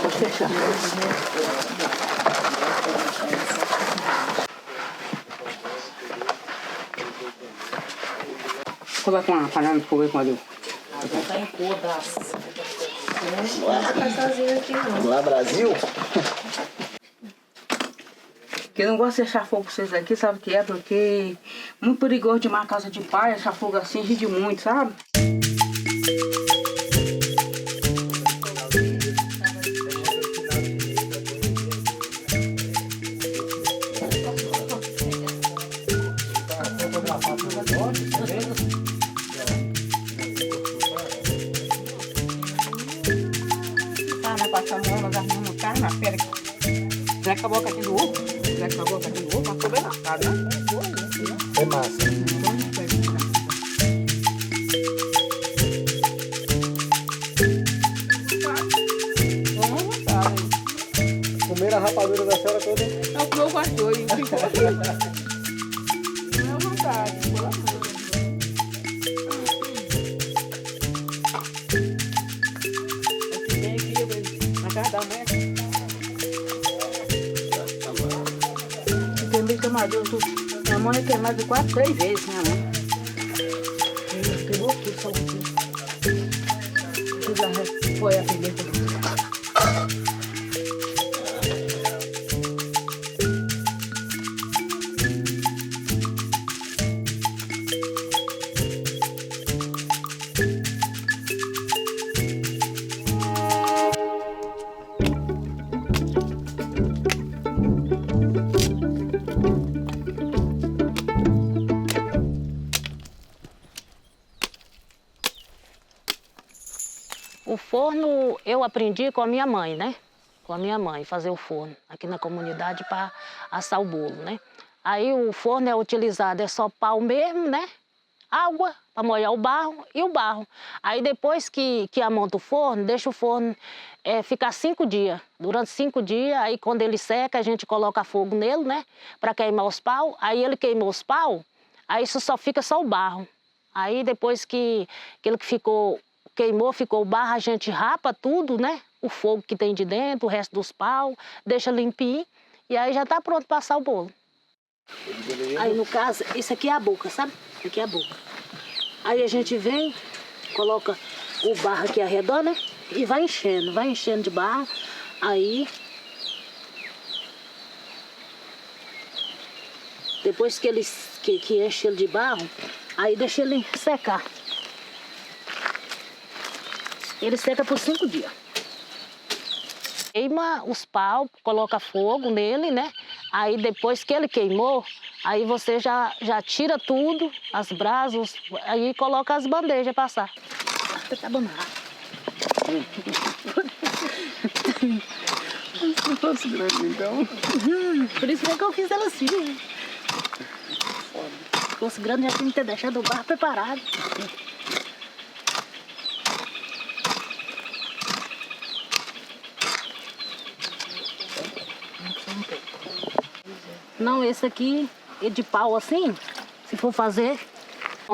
Vou fechar. Coloca uma panela de fogo aí quando eu... Tá em todas. Lá, Brasil? Que eu não gosto de deixar fogo pra vocês aqui, sabe o que é? Porque é muito perigoso de uma casa de pai, deixar fogo assim, rende muito, sabe? Já acabou a caixinha do ovo? Já acabou a caixinha do ovo? Mas ficou bem marcado, né? É massa. Comeram a rapadura da senhora toda? Não, comeu quase dois. Não é vontade, pelo amor. Na casa da mãe. Minha mãe é queimada quase 3 vezes, minha mãe. Queimou tudo, só tudo. Foi a primeira. O forno eu aprendi com a minha mãe, né? Com a minha mãe, fazer o forno aqui na comunidade para assar o bolo, né? Aí o forno é utilizado, é só pau mesmo, né? Água para molhar o barro e o barro. Aí depois que amonta o forno, deixa o forno ficar 5 dias. Durante 5 dias, aí quando ele seca, a gente coloca fogo nele, né? Para queimar os pau. Aí ele queimou os pau, aí isso fica só o barro. Aí depois que ele queimou, ficou o barro, a gente rapa tudo, né? O fogo que tem de dentro, o resto dos pau, deixa limpinho e aí já tá pronto para assar o bolo. Aí no caso, isso aqui é a boca, sabe? Isso aqui é a boca. Aí a gente vem, coloca o barro aqui ao redor, né? E vai enchendo de barro. Aí, depois que enche ele de barro, aí deixa ele secar. Ele seca por 5 dias. Queima os pau, coloca fogo nele, né? Aí depois que ele queimou, aí você já tira tudo, as brasas, aí coloca as bandejas para assar. Tá bom. Não fosse grande, então. Por isso que eu fiz ela assim. Se fosse grande, já tinha que ter deixado o barro preparado. Não, esse aqui é de pau assim, se for fazer.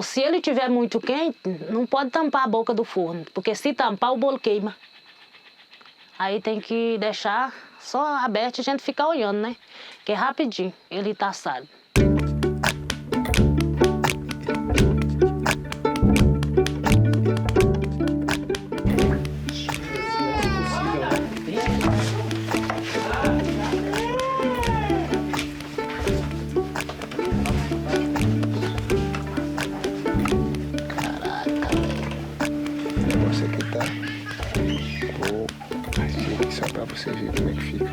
Se ele tiver muito quente, não pode tampar a boca do forno, porque se tampar o bolo queima. Aí tem que deixar só aberto e a gente ficar olhando, né? Que é rapidinho, ele tá assado. Só pra você ver como é que fica.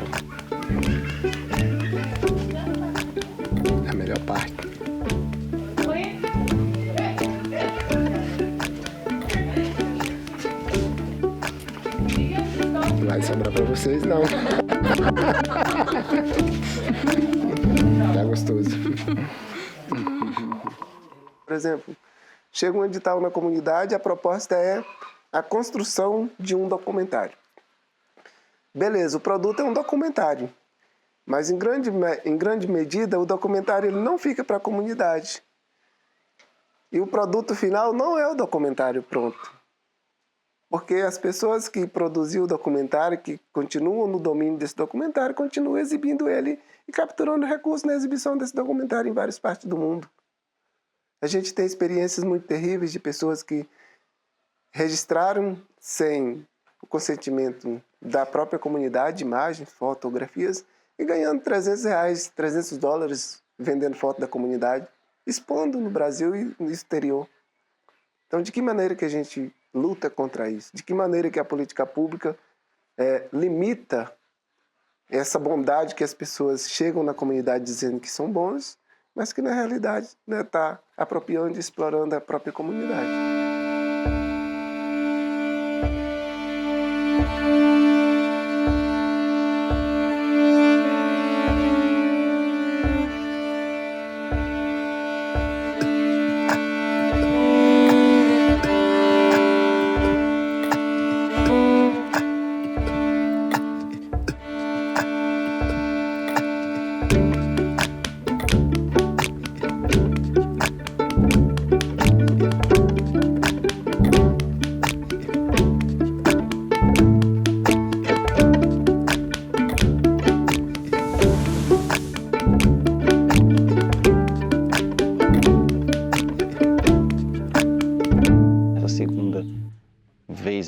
sobrar pra vocês, não. Tá gostoso. Por exemplo, chega um edital na comunidade, a proposta é a construção de um documentário. Beleza, o produto é um documentário, mas em grande medida o documentário ele não fica para a comunidade. E o produto final não é o documentário pronto. Porque as pessoas que produziram o documentário, que continuam no domínio desse documentário, continuam exibindo ele e capturando recursos na exibição desse documentário em várias partes do mundo. A gente tem experiências muito terríveis de pessoas que registraram sem o consentimento da própria comunidade imagens, fotografias e ganhando R$300, $300 vendendo foto da comunidade, expondo no Brasil e no exterior. Então, de que maneira que a gente luta contra isso? De que maneira que a política pública limita essa bondade que as pessoas chegam na comunidade dizendo que são bons, mas que na realidade está apropriando e explorando a própria comunidade?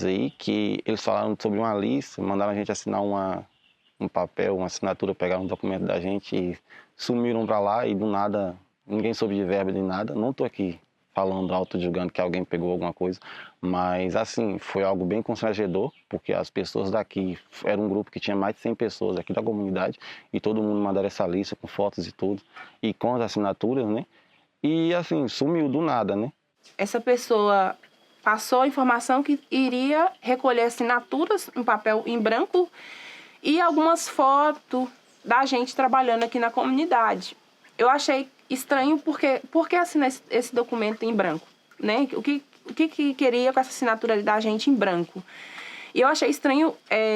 Aí que eles falaram sobre uma lista, mandaram a gente assinar um papel, uma assinatura, pegaram um documento da gente e sumiram para lá e do nada, ninguém soube de verba nem nada. Não estou aqui falando, auto-julgando que alguém pegou alguma coisa, mas assim, foi algo bem constrangedor, porque as pessoas daqui, era um grupo que tinha mais de 100 pessoas aqui da comunidade e todo mundo mandaram essa lista com fotos e tudo, e com as assinaturas, né? E assim, sumiu do nada, né? Essa pessoa passou a informação que iria recolher assinaturas em papel em branco e algumas fotos da gente trabalhando aqui na comunidade. Eu achei estranho porque assinar esse documento em branco, né? O que queria com essa assinatura da gente em branco? E eu achei estranho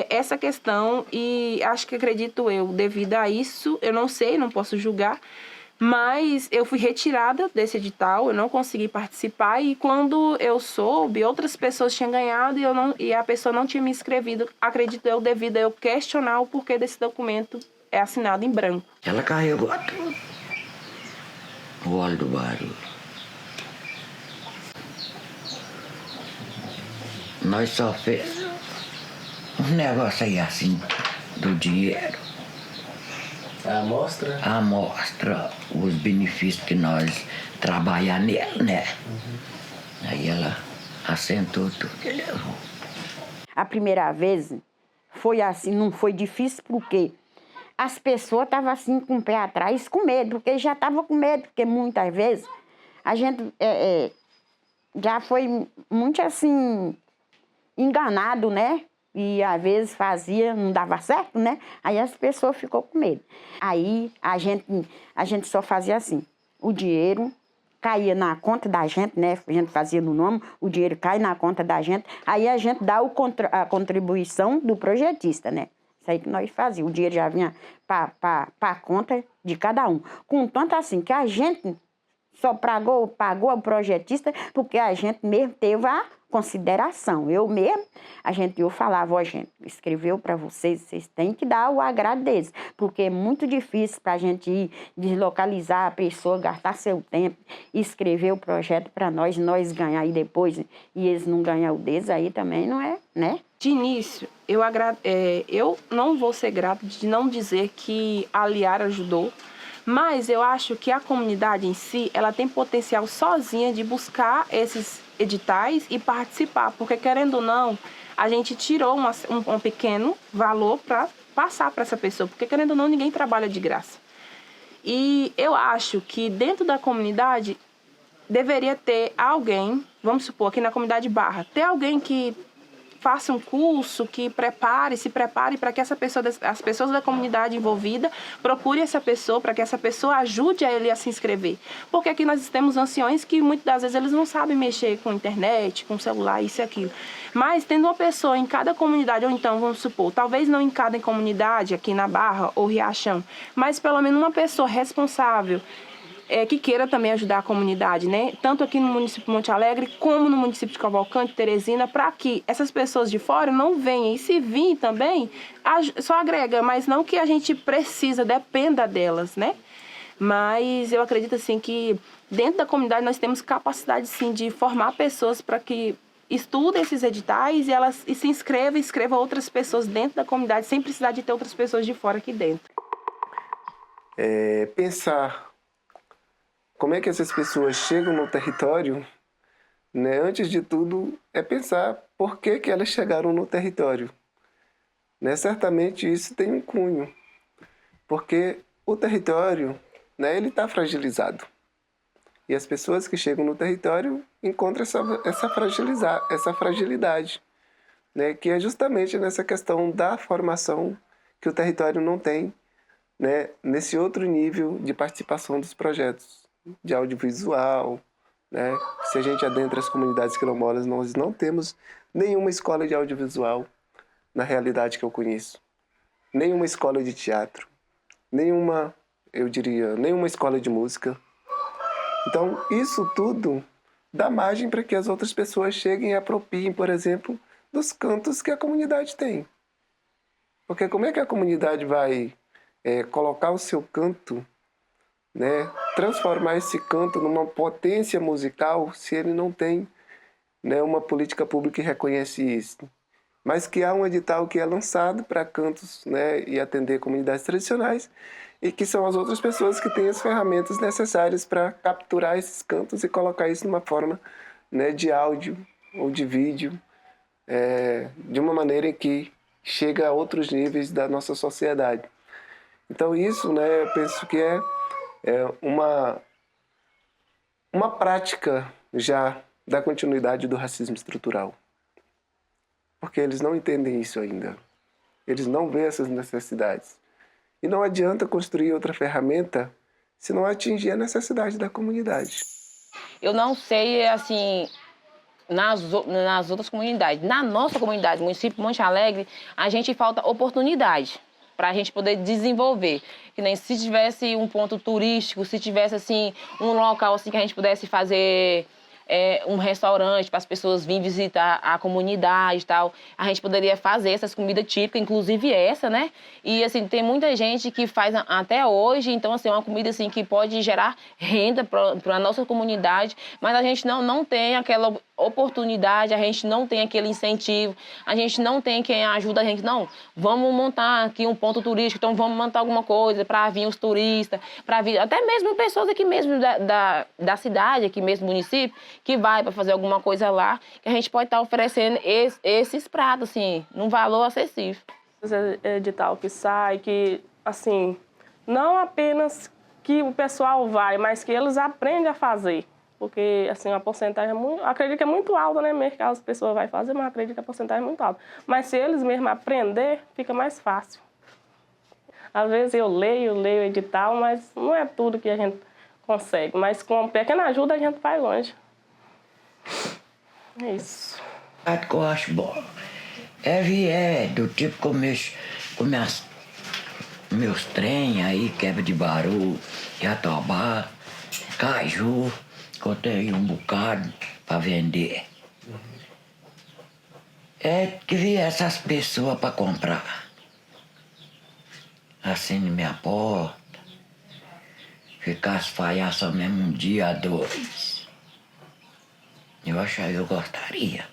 essa questão e acredito eu, devido a isso, eu não sei, não posso julgar, mas eu fui retirada desse edital, eu não consegui participar e quando eu soube, outras pessoas tinham ganhado e a pessoa não tinha me inscrevido, acredito eu, devido a eu questionar o porquê desse documento é assinado em branco. Ela carregou tudo. O óleo do barulho. Nós só fez um negócio aí assim, do dinheiro. A amostra? A amostra, os benefícios que nós trabalhamos nele, né? Aí ela assentou tudo e levou. A primeira vez foi assim, não foi difícil porque as pessoas estavam assim com o pé atrás, com medo, porque já estavam com medo, porque muitas vezes a gente já foi muito assim enganado, né? E às vezes fazia, não dava certo, né? Aí as pessoas ficou com medo. Aí a gente só fazia assim, o dinheiro caía na conta da gente, né? A gente fazia no nome, o dinheiro cai na conta da gente, aí a gente dá a contribuição do projetista, né? Isso aí que nós fazíamos, o dinheiro já vinha para a conta de cada um. Contanto assim, que a gente só pagou o projetista porque a gente mesmo teve a consideração. Eu mesmo, eu falava, ó, gente, escreveu para vocês, vocês têm que dar o agrado deles, porque é muito difícil para a gente ir deslocalizar a pessoa, gastar seu tempo, escrever o projeto para nós ganhar e depois, e eles não ganhar o deles, aí também não é, né? De início, eu não vou ser grato de não dizer que a Liara ajudou, mas eu acho que a comunidade em si, ela tem potencial sozinha de buscar esses editais e participar, porque querendo ou não, a gente tirou um pequeno valor para passar para essa pessoa, porque querendo ou não, ninguém trabalha de graça. E eu acho que dentro da comunidade deveria ter alguém, vamos supor, aqui na comunidade Barra, ter alguém que faça um curso, que se prepare para que as pessoas da comunidade envolvida procure essa pessoa, para que essa pessoa ajude a ele a se inscrever. Porque aqui nós temos anciões que muitas das vezes eles não sabem mexer com internet, com celular, isso e aquilo. Mas tendo uma pessoa em cada comunidade, ou então, vamos supor, talvez não em cada comunidade, aqui na Barra ou Riachão, mas pelo menos uma pessoa responsável, que queira também ajudar a comunidade, né? Tanto aqui no município de Monte Alegre, como no município de Cavalcante, Teresina, para que essas pessoas de fora não venham. E se vir também, só agrega, mas não que a gente precisa, dependa delas, né? Mas eu acredito, assim, que dentro da comunidade nós temos capacidade, sim, de formar pessoas para que estudem esses editais e se inscrevam outras pessoas dentro da comunidade, sem precisar de ter outras pessoas de fora aqui dentro. Pensar como é que essas pessoas chegam no território, né? Antes de tudo, é pensar por que elas chegaram no território. Né? Certamente isso tem um cunho, porque o território, né, ele está fragilizado. E as pessoas que chegam no território encontram essa fragilidade, né, que é justamente nessa questão da formação que o território não tem, né, nesse outro nível de participação dos projetos de audiovisual. Né? Se a gente adentra as comunidades quilombolas, nós não temos nenhuma escola de audiovisual na realidade que eu conheço, nenhuma escola de teatro, nenhuma escola de música. Então, isso tudo dá margem para que as outras pessoas cheguem e apropiem, por exemplo, dos cantos que a comunidade tem. Porque como é que a comunidade vai colocar o seu canto, né, transformar esse canto numa potência musical se ele não tem, né, uma política pública que reconhece isso? Mas que há um edital que é lançado para cantos, né, e atender comunidades tradicionais, e que são as outras pessoas que têm as ferramentas necessárias para capturar esses cantos e colocar isso numa forma, né, de áudio ou de vídeo, de uma maneira em que chega a outros níveis da nossa sociedade. Então isso, né, eu penso que é uma prática já da continuidade do racismo estrutural. Porque eles não entendem isso ainda. Eles não veem essas necessidades. E não adianta construir outra ferramenta se não atingir a necessidade da comunidade. Eu não sei, assim, nas outras comunidades. Na nossa comunidade, município de Monte Alegre, a gente falta oportunidade para a gente poder desenvolver. Que nem se tivesse um ponto turístico, se tivesse, assim, um local assim, que a gente pudesse fazer um restaurante para as pessoas virem visitar a comunidade e tal. A gente poderia fazer essas comidas típicas, inclusive essa, né? E, assim, tem muita gente que faz até hoje, então, assim, é uma comida, assim, que pode gerar renda para a nossa comunidade, mas a gente não tem aquela oportunidade, a gente não tem aquele incentivo, a gente não tem quem ajuda a gente. Não, vamos montar aqui um ponto turístico, então vamos montar alguma coisa para vir os turistas, para vir até mesmo pessoas aqui mesmo da cidade, aqui mesmo do município, que vai para fazer alguma coisa lá, que a gente pode estar oferecendo esses pratos, assim, num valor acessível. Esse edital que sai, que, assim, não apenas que o pessoal vai, mas que eles aprendem a fazer. Porque, assim, a porcentagem acredito que é muito alta, né? Mesmo que as pessoas vão fazer, mas acredito que a porcentagem é muito alta. Mas se eles mesmos aprender, fica mais fácil. Às vezes eu leio o edital, mas não é tudo que a gente consegue. Mas com uma pequena ajuda a gente vai longe. É isso. O que eu acho bom do tipo como meus trem aí, quebra de baru, jatobá, caju, que eu tenho um bocado para vender. Que vier essas pessoas para comprar. Assim na minha porta, ficar esfaiar só mesmo um dia, 2. Eu gostaria.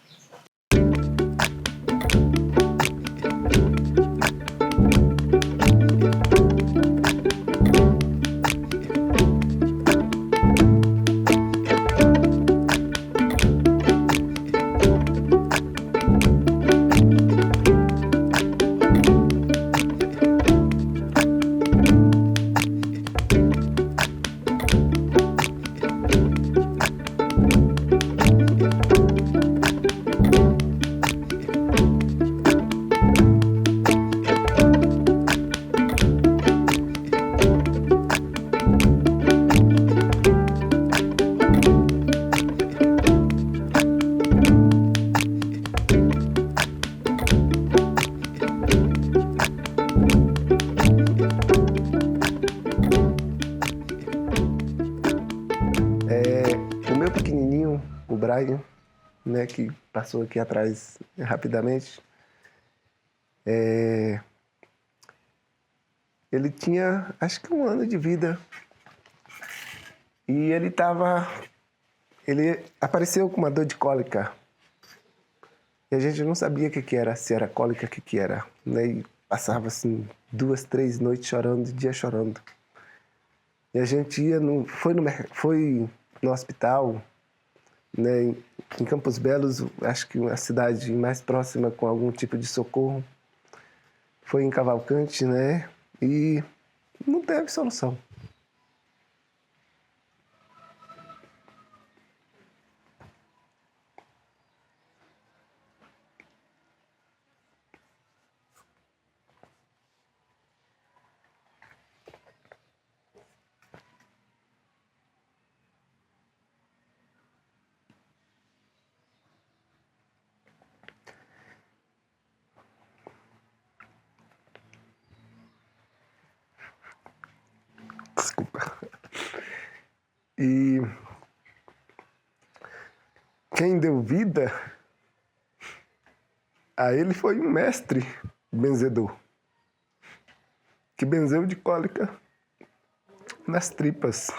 o Brian, né, que passou aqui atrás rapidamente, ele tinha, acho que 1 ano de vida. E ele apareceu com uma dor de cólica. E a gente não sabia o que era, se era cólica, o que era. Né? E passava assim 2, 3 noites chorando, dia chorando. E a gente foi no hospital, né, em Campos Belos, acho que a cidade mais próxima com algum tipo de socorro. Foi em Cavalcante, né? E não teve solução. Desculpa. E quem deu vida a ele foi um mestre benzedor, que benzeu de cólica nas tripas.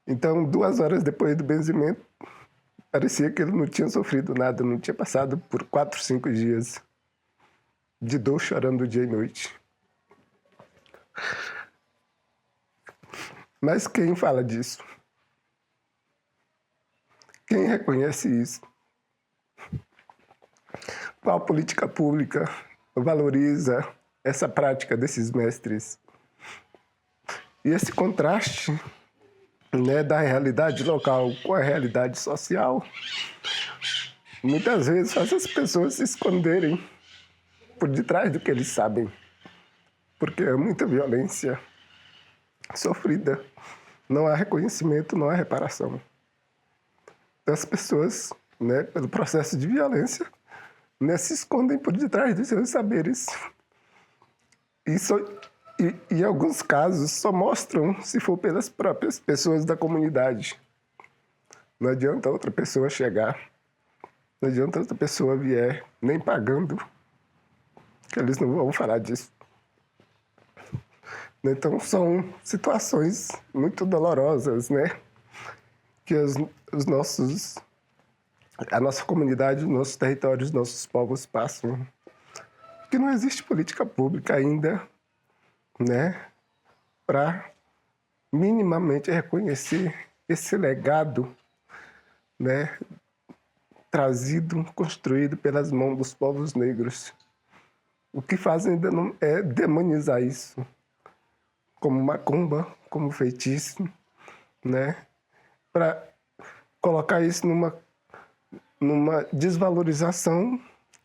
Então, 2 horas depois do benzimento, parecia que ele não tinha sofrido nada, não tinha passado por 4, 5 dias de dor, chorando dia e noite. Mas quem fala disso? Quem reconhece isso? Qual política pública valoriza essa prática desses mestres? E esse contraste, né, da realidade local com a realidade social, muitas vezes faz as pessoas se esconderem por detrás do que eles sabem. Porque é muita violência sofrida. Não há reconhecimento, não há reparação. As pessoas, né, pelo processo de violência, né, se escondem por detrás dos seus saberes. E em alguns casos só mostram se for pelas próprias pessoas da comunidade. Não adianta outra pessoa chegar, não adianta outra pessoa vier, nem pagando, que eles não vão falar disso. Então, são situações muito dolorosas, né? Que a nossa comunidade, os nossos territórios, os nossos povos passam. Que não existe política pública ainda, né? Para minimamente reconhecer esse legado, né? Trazido, construído pelas mãos dos povos negros. O que fazem ainda não é demonizar isso como macumba, como feitiço, né? Para colocar isso numa desvalorização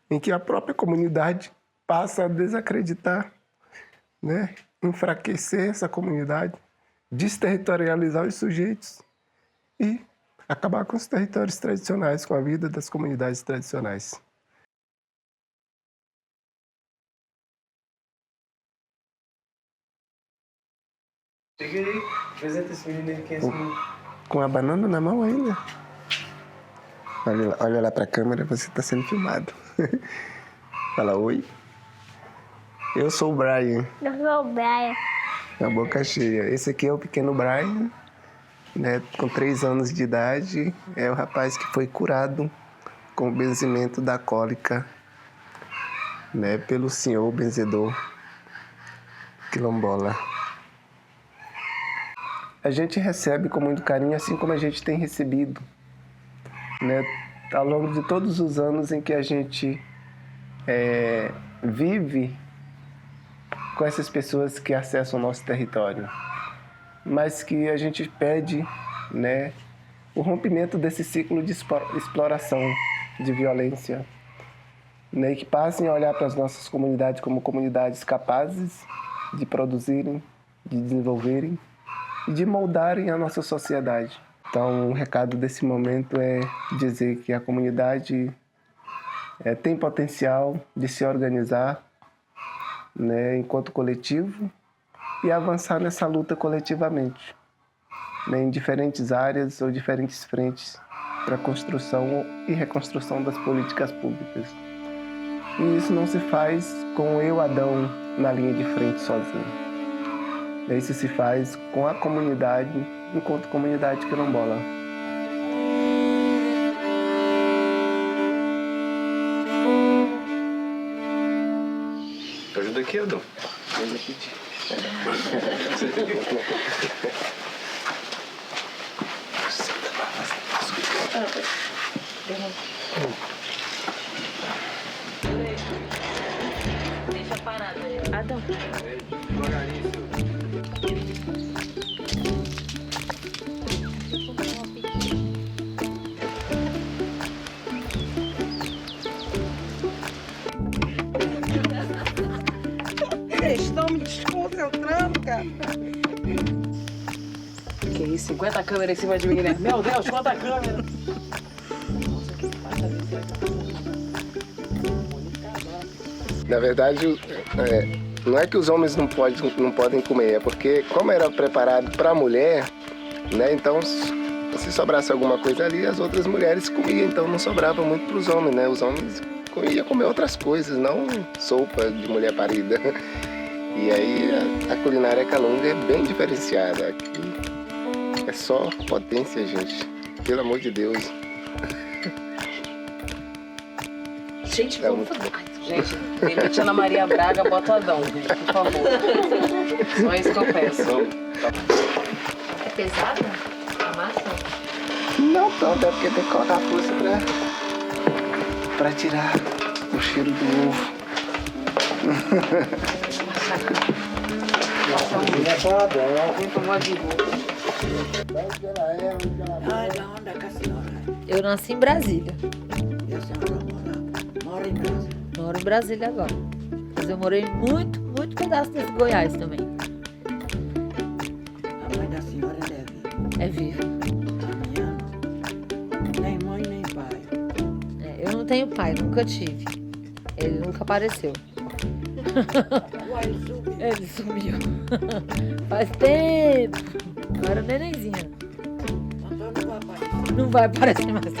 em que a própria comunidade passa a desacreditar, né? Enfraquecer essa comunidade, desterritorializar os sujeitos e acabar com os territórios tradicionais, com a vida das comunidades tradicionais. Chega aí, apresenta esse menino aqui assim. Com a banana na mão ainda. Olha lá pra câmera, você tá sendo filmado. Fala oi. Eu sou o Brian. Eu sou o Brian. A boca cheia. Esse aqui é o pequeno Brian, né, com 3 anos de idade. É o rapaz que foi curado com o benzimento da cólica, né, pelo senhor benzedor quilombola. A gente recebe com muito carinho, assim como a gente tem recebido, né, ao longo de todos os anos em que a gente vive com essas pessoas que acessam o nosso território, mas que a gente pede, né, o rompimento desse ciclo de exploração, de violência, né, que passem a olhar para as nossas comunidades como comunidades capazes de produzirem, de desenvolverem e de moldarem a nossa sociedade. Então, o recado desse momento é dizer que a comunidade tem potencial de se organizar, né, enquanto coletivo e avançar nessa luta coletivamente. né, em diferentes áreas ou diferentes frentes para a construção e reconstrução das políticas públicas. E isso não se faz com eu, Adão, na linha de frente sozinho. Isso se faz com a comunidade, enquanto comunidade quilombola. Ajuda aqui, Adão. Ajuda aqui. Deixa parado aí. Adão. Estão me desconcentrando, cara. Que isso, 50 câmeras em cima de mim, né? Meu Deus, quanta câmera! Na verdade, não é que os homens não podem comer, é porque como era preparado para a mulher, né, então se sobrasse alguma coisa ali, as outras mulheres comiam, então não sobrava muito para os homens, né? Os homens iam comer outras coisas, não sopa de mulher parida. E aí a culinária calunga é bem diferenciada. Aqui é só potência, gente. Pelo amor de Deus. Gente, vamos fazer. Gente, demite Ana Maria Braga, bota o Adão, gente, por favor. Só isso que eu peço. É pesada a massa? Não tanto, é porque tem que colocar força pra tirar o cheiro do ovo. Eu nasci em Brasília. Moro em Brasília agora. Mas eu morei muito pedaço desse Goiás também. A mãe da senhora É viva. Nem mãe, nem pai. Eu não tenho pai, nunca tive. Ele nunca apareceu. Ele sumiu. Faz tempo. Eu era nenenzinha. Não vai aparecer mais.